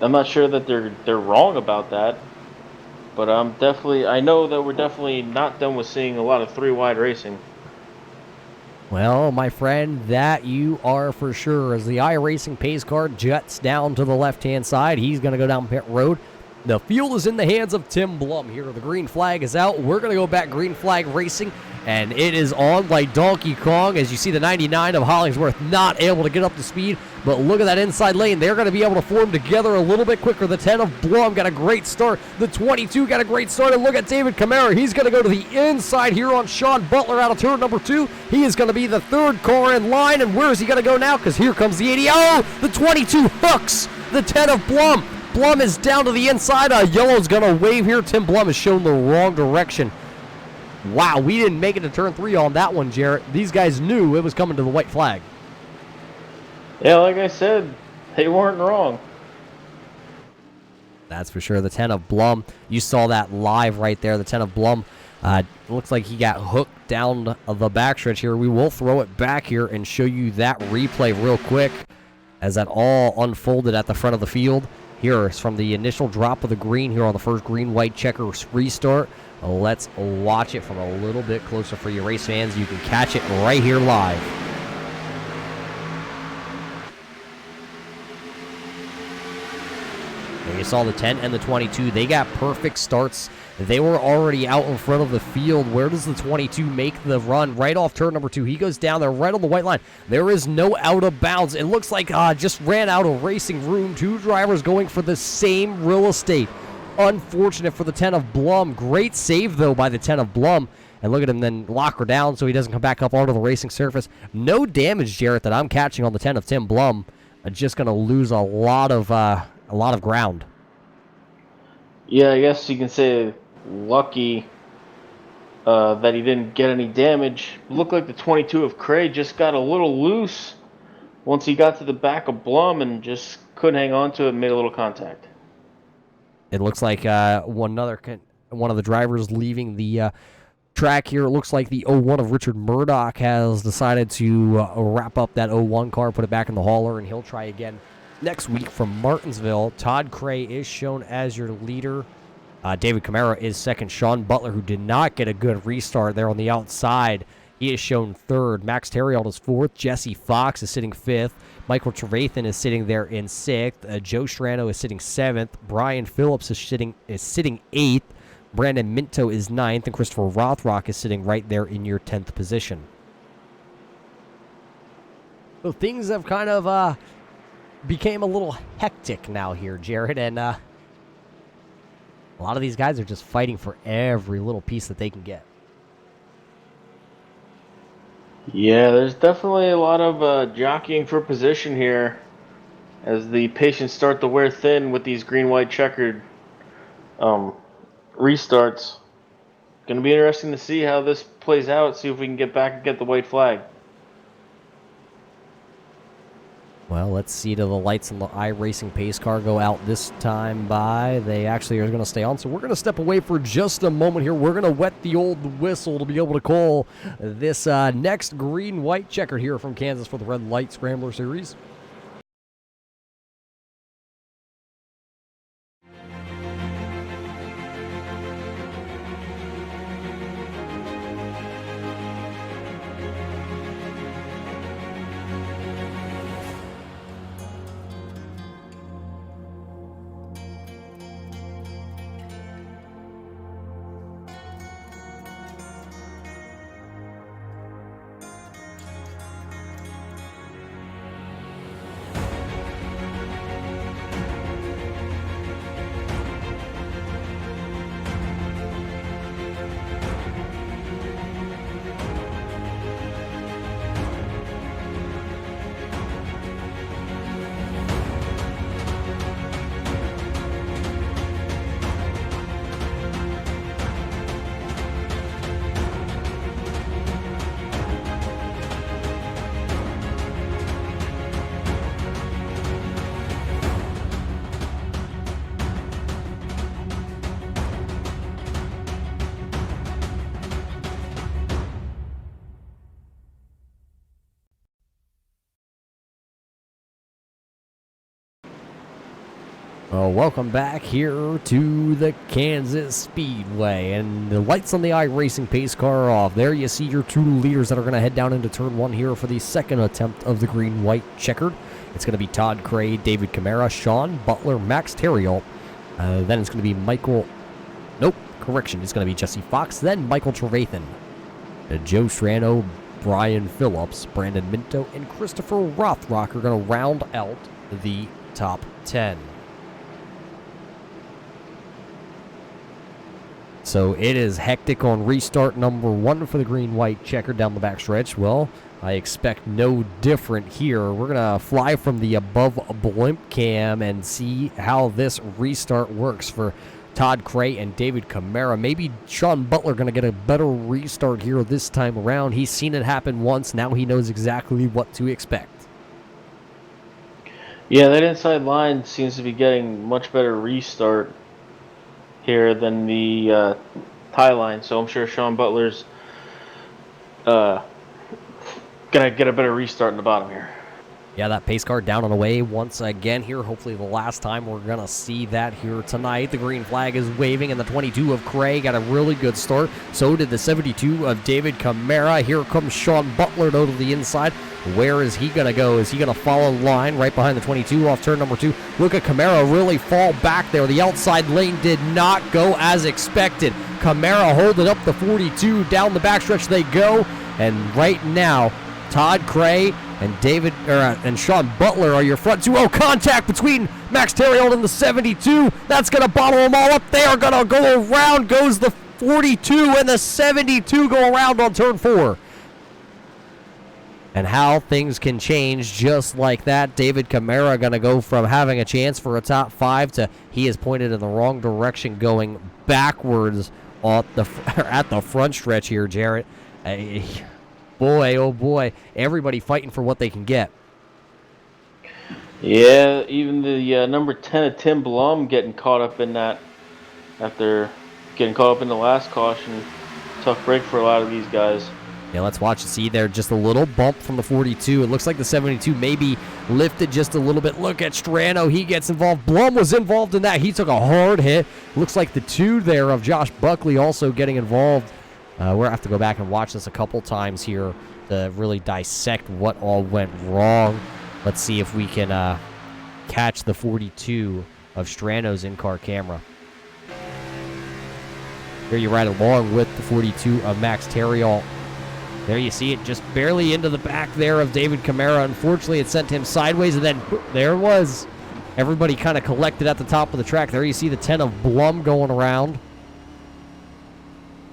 I'm not sure that they're wrong about that, but I know that we're definitely not done with seeing a lot of 3-wide racing. Well, my friend, that you are for sure. As the iRacing pace car jets down to the left-hand side, he's going to go down pit road. The field is in the hands of Tim Blum here. The green flag is out. We're going to go back green flag racing, and it is on like Donkey Kong. As you see, the 99 of Hollingsworth not able to get up to speed, but look at that inside lane. They're going to be able to form together a little bit quicker. The 10 of Blum got a great start. The 22 got a great start, and look at David Camara. He's going to go to the inside here on Sean Butler out of turn number 2. He is going to be the 3rd car in line, and where is he going to go now? Because here comes the 80. Oh, the 22 hooks the 10 of Blum. Blum is down to the inside. Yellow's going to wave here. Tim Blum has shown the wrong direction. Wow, we didn't make it to turn 3 on that one, Jarrett. These guys knew it was coming to the white flag. Yeah, like I said, they weren't wrong. That's for sure. The 10 of Blum, you saw that live right there. The 10 of Blum looks like he got hooked down the backstretch here. We will throw it back here and show you that replay real quick as that all unfolded at the front of the field. Here is from the initial drop of the green here on the first green-white checker restart. Let's watch it from a little bit closer for you race fans. You can catch it right here live. There you saw the 10 and the 22. They got perfect starts. They were already out in front of the field. Where does the 22 make the run? Right off turn number 2. He goes down there right on the white line. There is no out of bounds. It looks like just ran out of racing room. 2 drivers going for the same real estate. Unfortunate for the 10 of Blum. Great save, though, by the 10 of Blum. And look at him then lock her down so he doesn't come back up onto the racing surface. No damage, Jarrett, that I'm catching on the 10 of Tim Blum. Just going to lose a lot of ground. Yeah, I guess you can say lucky that he didn't get any damage. Looked like the 22 of Cray just got a little loose once he got to the back of Blum and just couldn't hang on to it and made a little contact. It looks like one of the drivers leaving the track here. It looks like the 01 of Richard Murdoch has decided to wrap up that 01 car, put it back in the hauler, and he'll try again next week from Martinsville. Todd Cray is shown as your leader David Camara is second. Sean Butler, who did not get a good restart there on the outside, he is shown third. Max Terriot is fourth. Jesse Fox is sitting fifth. Michael Trevathan is sitting there in sixth. Joe Strano is sitting seventh. Brian Phillips is sitting eighth. Brandon Minto is ninth, and Christopher Rothrock is sitting right there in your 10th position. So things have kind of became a little hectic now here, Jared, and a lot of these guys are just fighting for every little piece that they can get. Yeah, there's definitely a lot of jockeying for position here as the patients start to wear thin with these green-white checkered restarts. Going to be interesting to see how this plays out, see if we can get back and get the white flag. Well, let's see to the lights on the iRacing pace car go out this time by. They actually are going to stay on, so we're going to step away for just a moment here. We're going to wet the old whistle to be able to call this next green-white checker here from Kansas for the Red Light Scrambler Series. Well, welcome back here to the Kansas Speedway, and the lights on the iRacing pace car are off. There you see your two leaders that are going to head down into turn one here for the second attempt of the green-white checkered. It's going to be Todd Cray, David Camara, Sean Butler, Max Terriot. Then it's going to be it's going to be Jesse Fox, then Michael Trevathan. Joe Strano, Brian Phillips, Brandon Minto, and Christopher Rothrock are going to round out the top 10. So it is hectic on restart number one for the green-white checker down the backstretch. Well, I expect no different here. We're going to fly from the above blimp cam and see how this restart works for Todd Cray and David Camara. Maybe Sean Butler going to get a better restart here this time around. He's seen it happen once. Now he knows exactly what to expect. Yeah, that inside line seems to be getting much better restart here than the tie line, so I'm sure Sean Butler's gonna get a better restart in the bottom here. Yeah, that pace car down and away once again here. Hopefully the last time we're going to see that here tonight. The green flag is waving, and the 22 of Craig got a really good start. So did the 72 of David Camara. Here comes Sean Butler to the inside. Where is he going to go? Is he going to follow line right behind the 22 off turn number 2? Look at Camara really fall back there. The outside lane did not go as expected. Camara holding up the 42. Down the backstretch they go. And right now, Todd Cray and Sean Butler are your front two. Oh, contact between Max Terriot and the 72. That's going to bottle them all up. They are going to go around. Goes the 42 and the 72 go around on turn 4. And how things can change just like that. David Camara going to go from having a chance for a top 5 to he is pointed in the wrong direction, going backwards at the front stretch here, Jarrett. Boy, oh boy, everybody fighting for what they can get. Yeah, even the number 10 of Tim Blum getting caught up in that after getting caught up in the last caution. Tough break for a lot of these guys. Yeah, let's watch and see there. Just a little bump from the 42. It looks like the 72 maybe lifted just a little bit. Look at Strano. He gets involved. Blum was involved in that. He took a hard hit. Looks like the 2 there of Josh Buckley also getting involved. We're going to have to go back and watch this a couple times here to really dissect what all went wrong. Let's see if we can catch the 42 of Strano's in-car camera. Here you ride along with the 42 of Max Terriol. There you see it, just barely into the back there of David Camara. Unfortunately, it sent him sideways, and then there it was. Everybody kind of collected at the top of the track. There you see the 10 of Blum going around.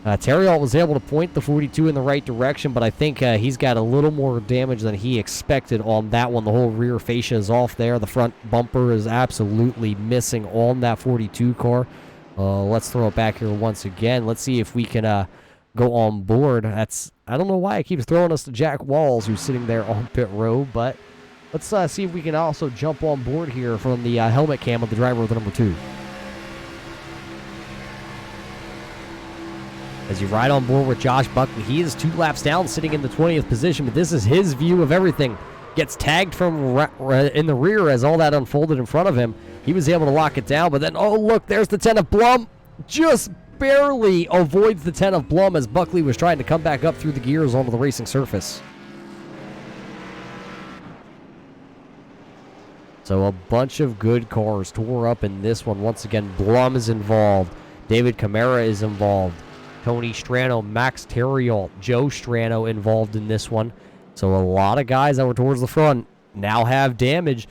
Terriol was able to point the 42 in the right direction, but I think he's got a little more damage than he expected on that one. The whole rear fascia is off there. The front bumper is absolutely missing on that 42 car. Let's throw it back here once again. Let's see if we can go on board. I don't know why it keeps throwing us to Jack Walls, who's sitting there on pit road, but let's see if we can also jump on board here from the helmet cam of the driver of the number 2. As you ride on board with Josh Buckley, he is 2 laps down, sitting in the 20th position, but this is his view of everything. Gets tagged from in the rear as all that unfolded in front of him. He was able to lock it down, but then, oh, look, there's the 10 of Blum. Just barely avoids the 10 of Blum as Buckley was trying to come back up through the gears onto the racing surface. So a bunch of good cars tore up in this one. Once again, Blum is involved. David Camara is involved. Tony Strano, Max Terriol, Joe Strano involved in this one. So a lot of guys that were towards the front now have damage.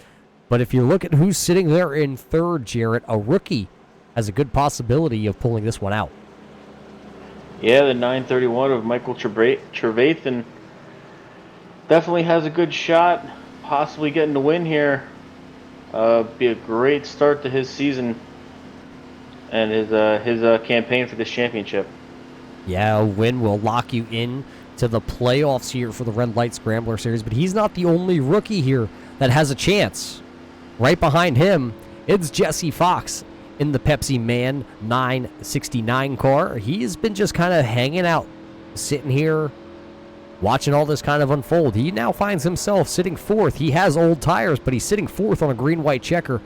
But if you look at who's sitting there in third, Jarrett, a rookie has a good possibility of pulling this one out. Yeah, the 931 of Michael Trevathan definitely has a good shot, possibly getting the win here. Be a great start to his season and his campaign for this championship. Yeah, a win will lock you in to the playoffs here for the Red Light Scrambler Series, but he's not the only rookie here that has a chance. Right behind him, it's Jesse Fox in the Pepsi Man 969 car. He's been just kind of hanging out, sitting here, watching all this kind of unfold. He now finds himself sitting 4th. He has old tires, but he's sitting 4th on a green-white checker.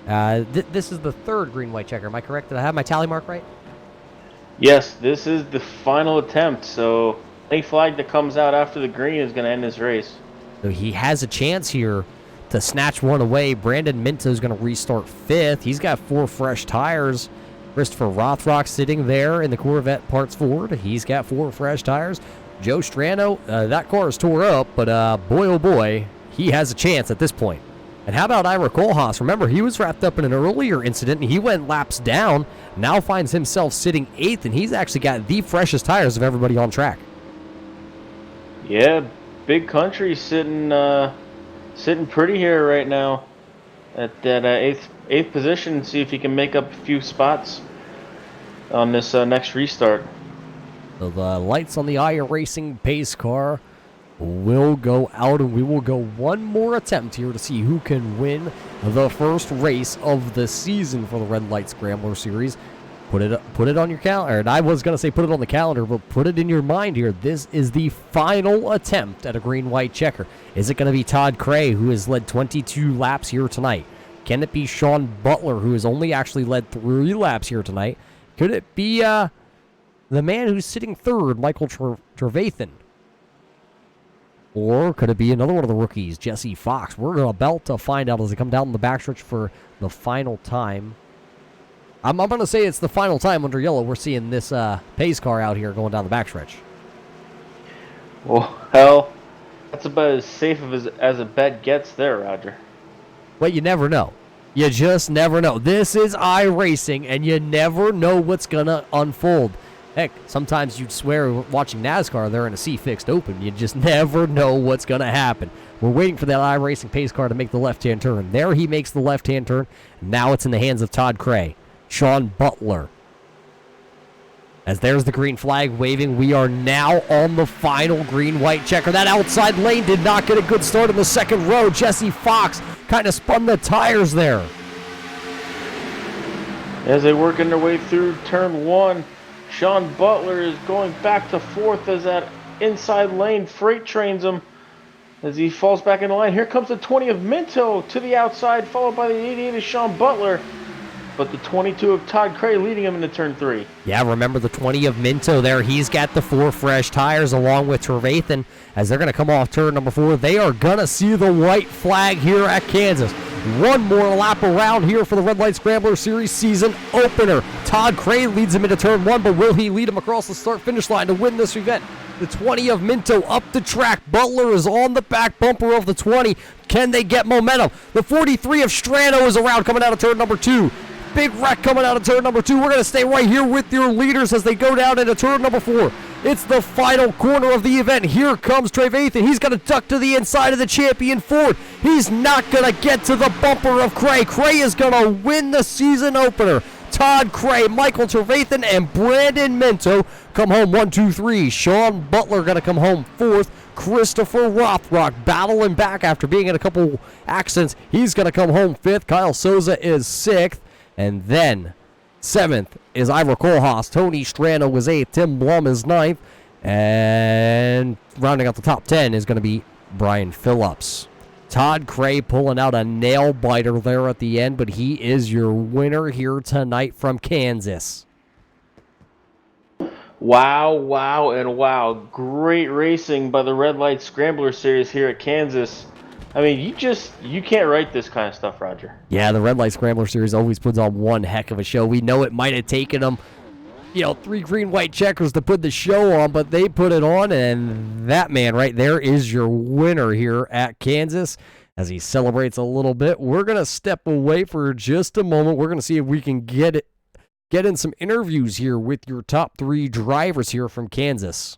This is the 3rd green-white checker. Am I correct? Did I have my tally mark right? Yes, this is the final attempt, so any flag that comes out after the green is going to end this race. So he has a chance here to snatch one away. Brandon Minto is going to restart 5th. He's got 4 fresh tires. Christopher Rothrock sitting there in the Corvette Parts Ford. He's got 4 fresh tires. Joe Strano, that car is tore up, but boy, oh boy, he has a chance at this point. And how about Ira Kohlhaas? Remember, he was wrapped up in an earlier incident, and he went laps down, now finds himself sitting 8th, and he's actually got the freshest tires of everybody on track. Yeah, Big Country sitting pretty here right now at that eighth position. See if he can make up a few spots on this next restart. So the lights on the iRacing pace car will go out, and we will go one more attempt here to see who can win the first race of the season for the Red Light Scrambler Series. Put it on your calendar. And I was going to say put it on the calendar, but put it in your mind here. This is the final attempt at a green-white checker. Is it going to be Todd Cray, who has led 22 laps here tonight? Can it be Sean Butler, who has only actually led 3 laps here tonight? Could it be the man who's sitting 3rd, Michael Trevathan? Or could it be another one of the rookies, Jesse Fox? We're about to find out as they come down the backstretch for the final time. I'm going to say it's the final time under yellow we're seeing this pace car out here going down the backstretch. Well, hell, that's about as safe as a bet gets there, Roger. But you never know. You just never know. This is iRacing, and you never know what's going to unfold. Heck, sometimes you'd swear watching NASCAR they're in a C-fixed open. You just never know what's going to happen. We're waiting for that iRacing pace car to make the left-hand turn. There he makes the left-hand turn. Now it's in the hands of Todd Cray. Sean Butler. As there's the green flag waving, we are now on the final green-white checker. That outside lane did not get a good start in the second row. Jesse Fox kind of spun the tires there. As they working their way through turn 1, Sean Butler is going back to 4th as that inside lane, freight trains him as he falls back in the line. Here comes the 20 of Minto to the outside, followed by the 88 of Sean Butler. But the 22 of Todd Cray leading him into turn 3. Yeah, remember the 20 of Minto there. He's got the 4 fresh tires along with Trevathan. As they're going to come off turn number 4, they are going to see the white flag here at Kansas. One more lap around here for the Red Light Scrambler Series season opener. Todd Cray leads him into turn 1, but will he lead him across the start-finish line to win this event? The 20 of Minto up the track. Butler is on the back bumper of the 20. Can they get momentum? The 43 of Strano is around coming out of turn number 2. Big wreck coming out of turn number 2. We're going to stay right here with your leaders as they go down into turn number 4. It's the final corner of the event. Here comes Trevathan. He's going to duck to the inside of the champion Ford. He's not going to get to the bumper of Cray. Cray is going to win the season opener. Todd Cray, Michael Trevathan, and Brandon Minto come home 1, 2, 3. Sean Butler going to come home 4th. Christopher Rothrock battling back after being in a couple accidents. He's going to come home 5th. Kyle Souza is 6th. And then 7th is Ivor Kohlhaas. Tony Strano was 8th. Tim Blum is 9th. And rounding out the top 10 is going to be Brian Phillips. Todd Cray pulling out a nail biter there at the end, but he is your winner here tonight from Kansas. Wow, wow, and wow. Great racing by the Red Light Scrambler Series here at Kansas. I mean, you can't write this kind of stuff, Roger. Yeah, the Red Light Scrambler Series always puts on one heck of a show. We know it might have taken them, 3 green, white checkers to put the show on, but they put it on, and that man right there is your winner here at Kansas. As he celebrates a little bit, we're going to step away for just a moment. We're going to see if we can get in some interviews here with your top 3 drivers here from Kansas.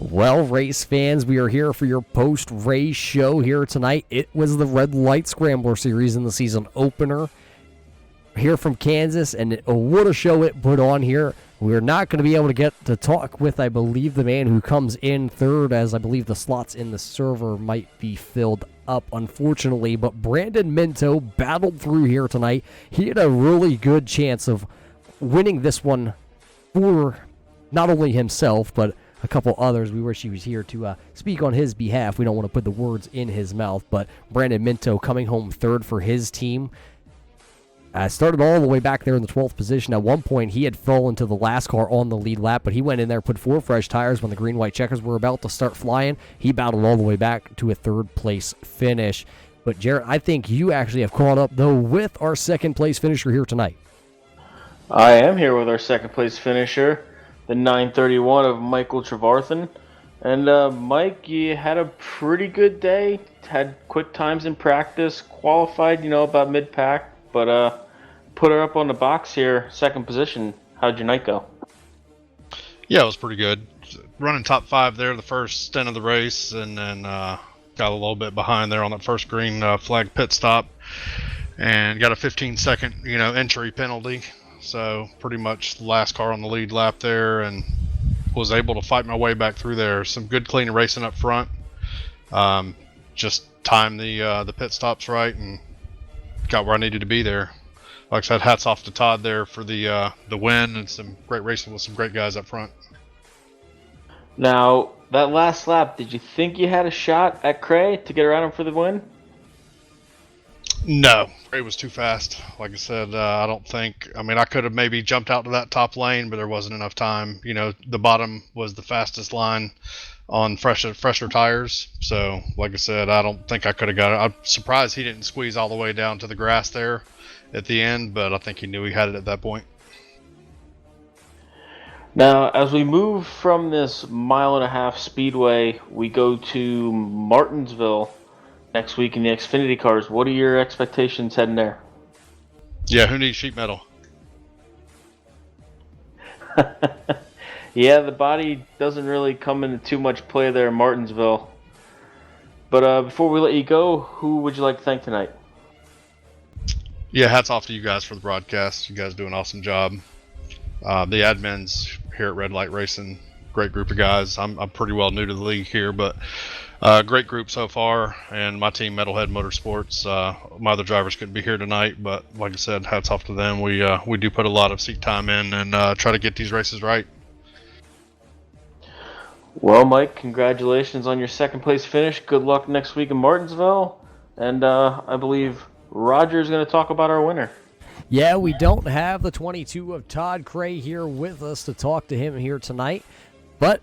Well, race fans, we are here for your post-race show here tonight. It was the Red Light Scrambler Series in the season opener here from Kansas, and what a show it put on here. We're not going to be able to get to talk with, I believe, the man who comes in third, as I believe the slots in the server might be filled up, unfortunately, but Brandon Minto battled through here tonight. He had a really good chance of winning this one for not only himself, but a couple others. We wish he was here to speak on his behalf. We don't want to put the words in his mouth, but Brandon Minto coming home third for his team. Started all the way back there in the 12th position. At one point, he had fallen to the last car on the lead lap, but he went in there, put 4 fresh tires when the green-white checkers were about to start flying. He battled all the way back to a third-place finish. But, Jarrett, I think you actually have caught up, though, with our second-place finisher here tonight. I am here with our second-place finisher, the 931 of Michael Trevarthen. And, Mike, you had a pretty good day. Had quick times in practice, qualified, about mid-pack, but put her up on the box here, second position. How'd your night go? Yeah, it was pretty good. Running top 5 there the first stint of the race, and then got a little bit behind there on that first green flag pit stop, and got a 15-second entry penalty. So pretty much the last car on the lead lap there, and was able to fight my way back through there. Some good clean racing up front. Just timed the pit stops right and got where I needed to be there. Like I said, hats off to Todd there for the win and some great racing with some great guys up front. Now, that last lap, did you think you had a shot at Cray to get around him for the win? No, Cray was too fast. Like I said, I don't think. I mean, I could have maybe jumped out to that top lane, but there wasn't enough time. The bottom was the fastest line on fresher tires. So, like I said, I don't think I could have got it. I'm surprised he didn't squeeze all the way down to the grass there at the end, but I think he knew he had it at that point. Now, as we move from this 1.5-mile speedway, we go to Martinsville next week in the Xfinity cars. What are your expectations heading there? Yeah, who needs sheet metal? Yeah, the body doesn't really come into too much play there in Martinsville. But before we let you go, who would you like to thank tonight? Yeah, hats off to you guys for the broadcast. You guys do an awesome job. The admins here at Red Light Racing, great group of guys. I'm pretty well new to the league here, but great group so far. And my team, Metalhead Motorsports. My other drivers couldn't be here tonight, but like I said, hats off to them. We do put a lot of seat time in and try to get these races right. Well, Mike, congratulations on your second place finish. Good luck next week in Martinsville. And I believe Roger's going to talk about our winner. Yeah, we don't have the 22 of Todd Cray here with us to talk to him here tonight. But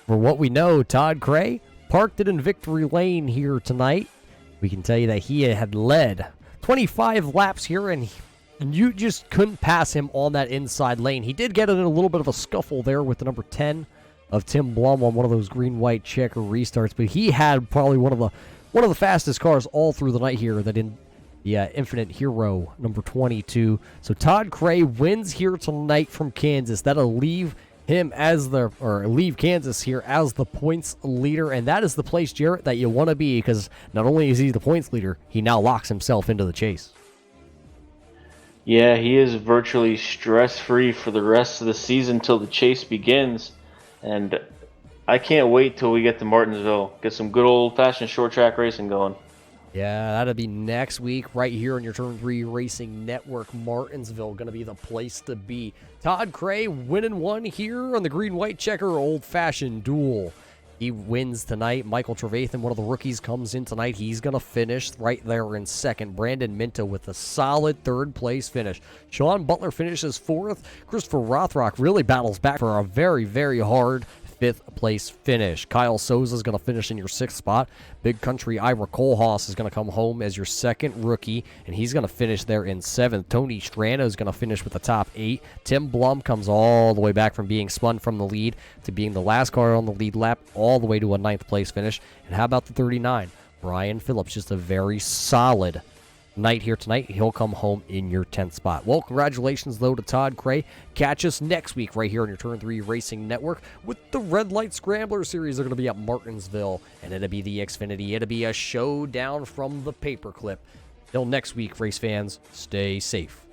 for what we know, Todd Cray parked it in victory lane here tonight. We can tell you that he had led 25 laps here, and you just couldn't pass him on that inside lane. He did get in a little bit of a scuffle there with the number 10 of Tim Blum on one of those green-white checker restarts, but he had probably one of the fastest cars all through the night here, that in the Infinite Hero number 22. So Todd Cray wins here tonight from Kansas. That'll leave Kansas here as the points leader, and that is the place, Jarrett, that you want to be, because not only is he the points leader, he now locks himself into the chase. Yeah, he is virtually stress-free for the rest of the season till the chase begins. And I can't wait till we get to Martinsville. Get some good old-fashioned short-track racing going. Yeah, that'll be next week right here on your Turn 3 Racing Network. Martinsville going to be the place to be. Todd Cray winning one here on the green-white checker old-fashioned duel. He wins tonight. Michael Trevathan, one of the rookies, comes in tonight. He's going to finish right there in second. Brandon Minto with a solid third-place finish. Sean Butler finishes fourth. Christopher Rothrock really battles back for a very, very hard fifth-place finish. Kyle Souza is going to finish in your sixth spot. Big Country Ira Kohlhaas is going to come home as your second rookie, and he's going to finish there in seventh. Tony Strano is going to finish with the top 8. Tim Blum comes all the way back from being spun from the lead to being the last car on the lead lap, all the way to a ninth-place finish. And how about the 39? Brian Phillips, just a very solid night here tonight. He'll come home in your 10th spot. Well, congratulations, though, to Todd Cray. Catch us next week right here on your Turn 3 Racing Network with the Red Light Scrambler series. They're going to be at Martinsville, and it'll be the Xfinity. It'll be a showdown from the paperclip. Till next week, race fans, stay safe.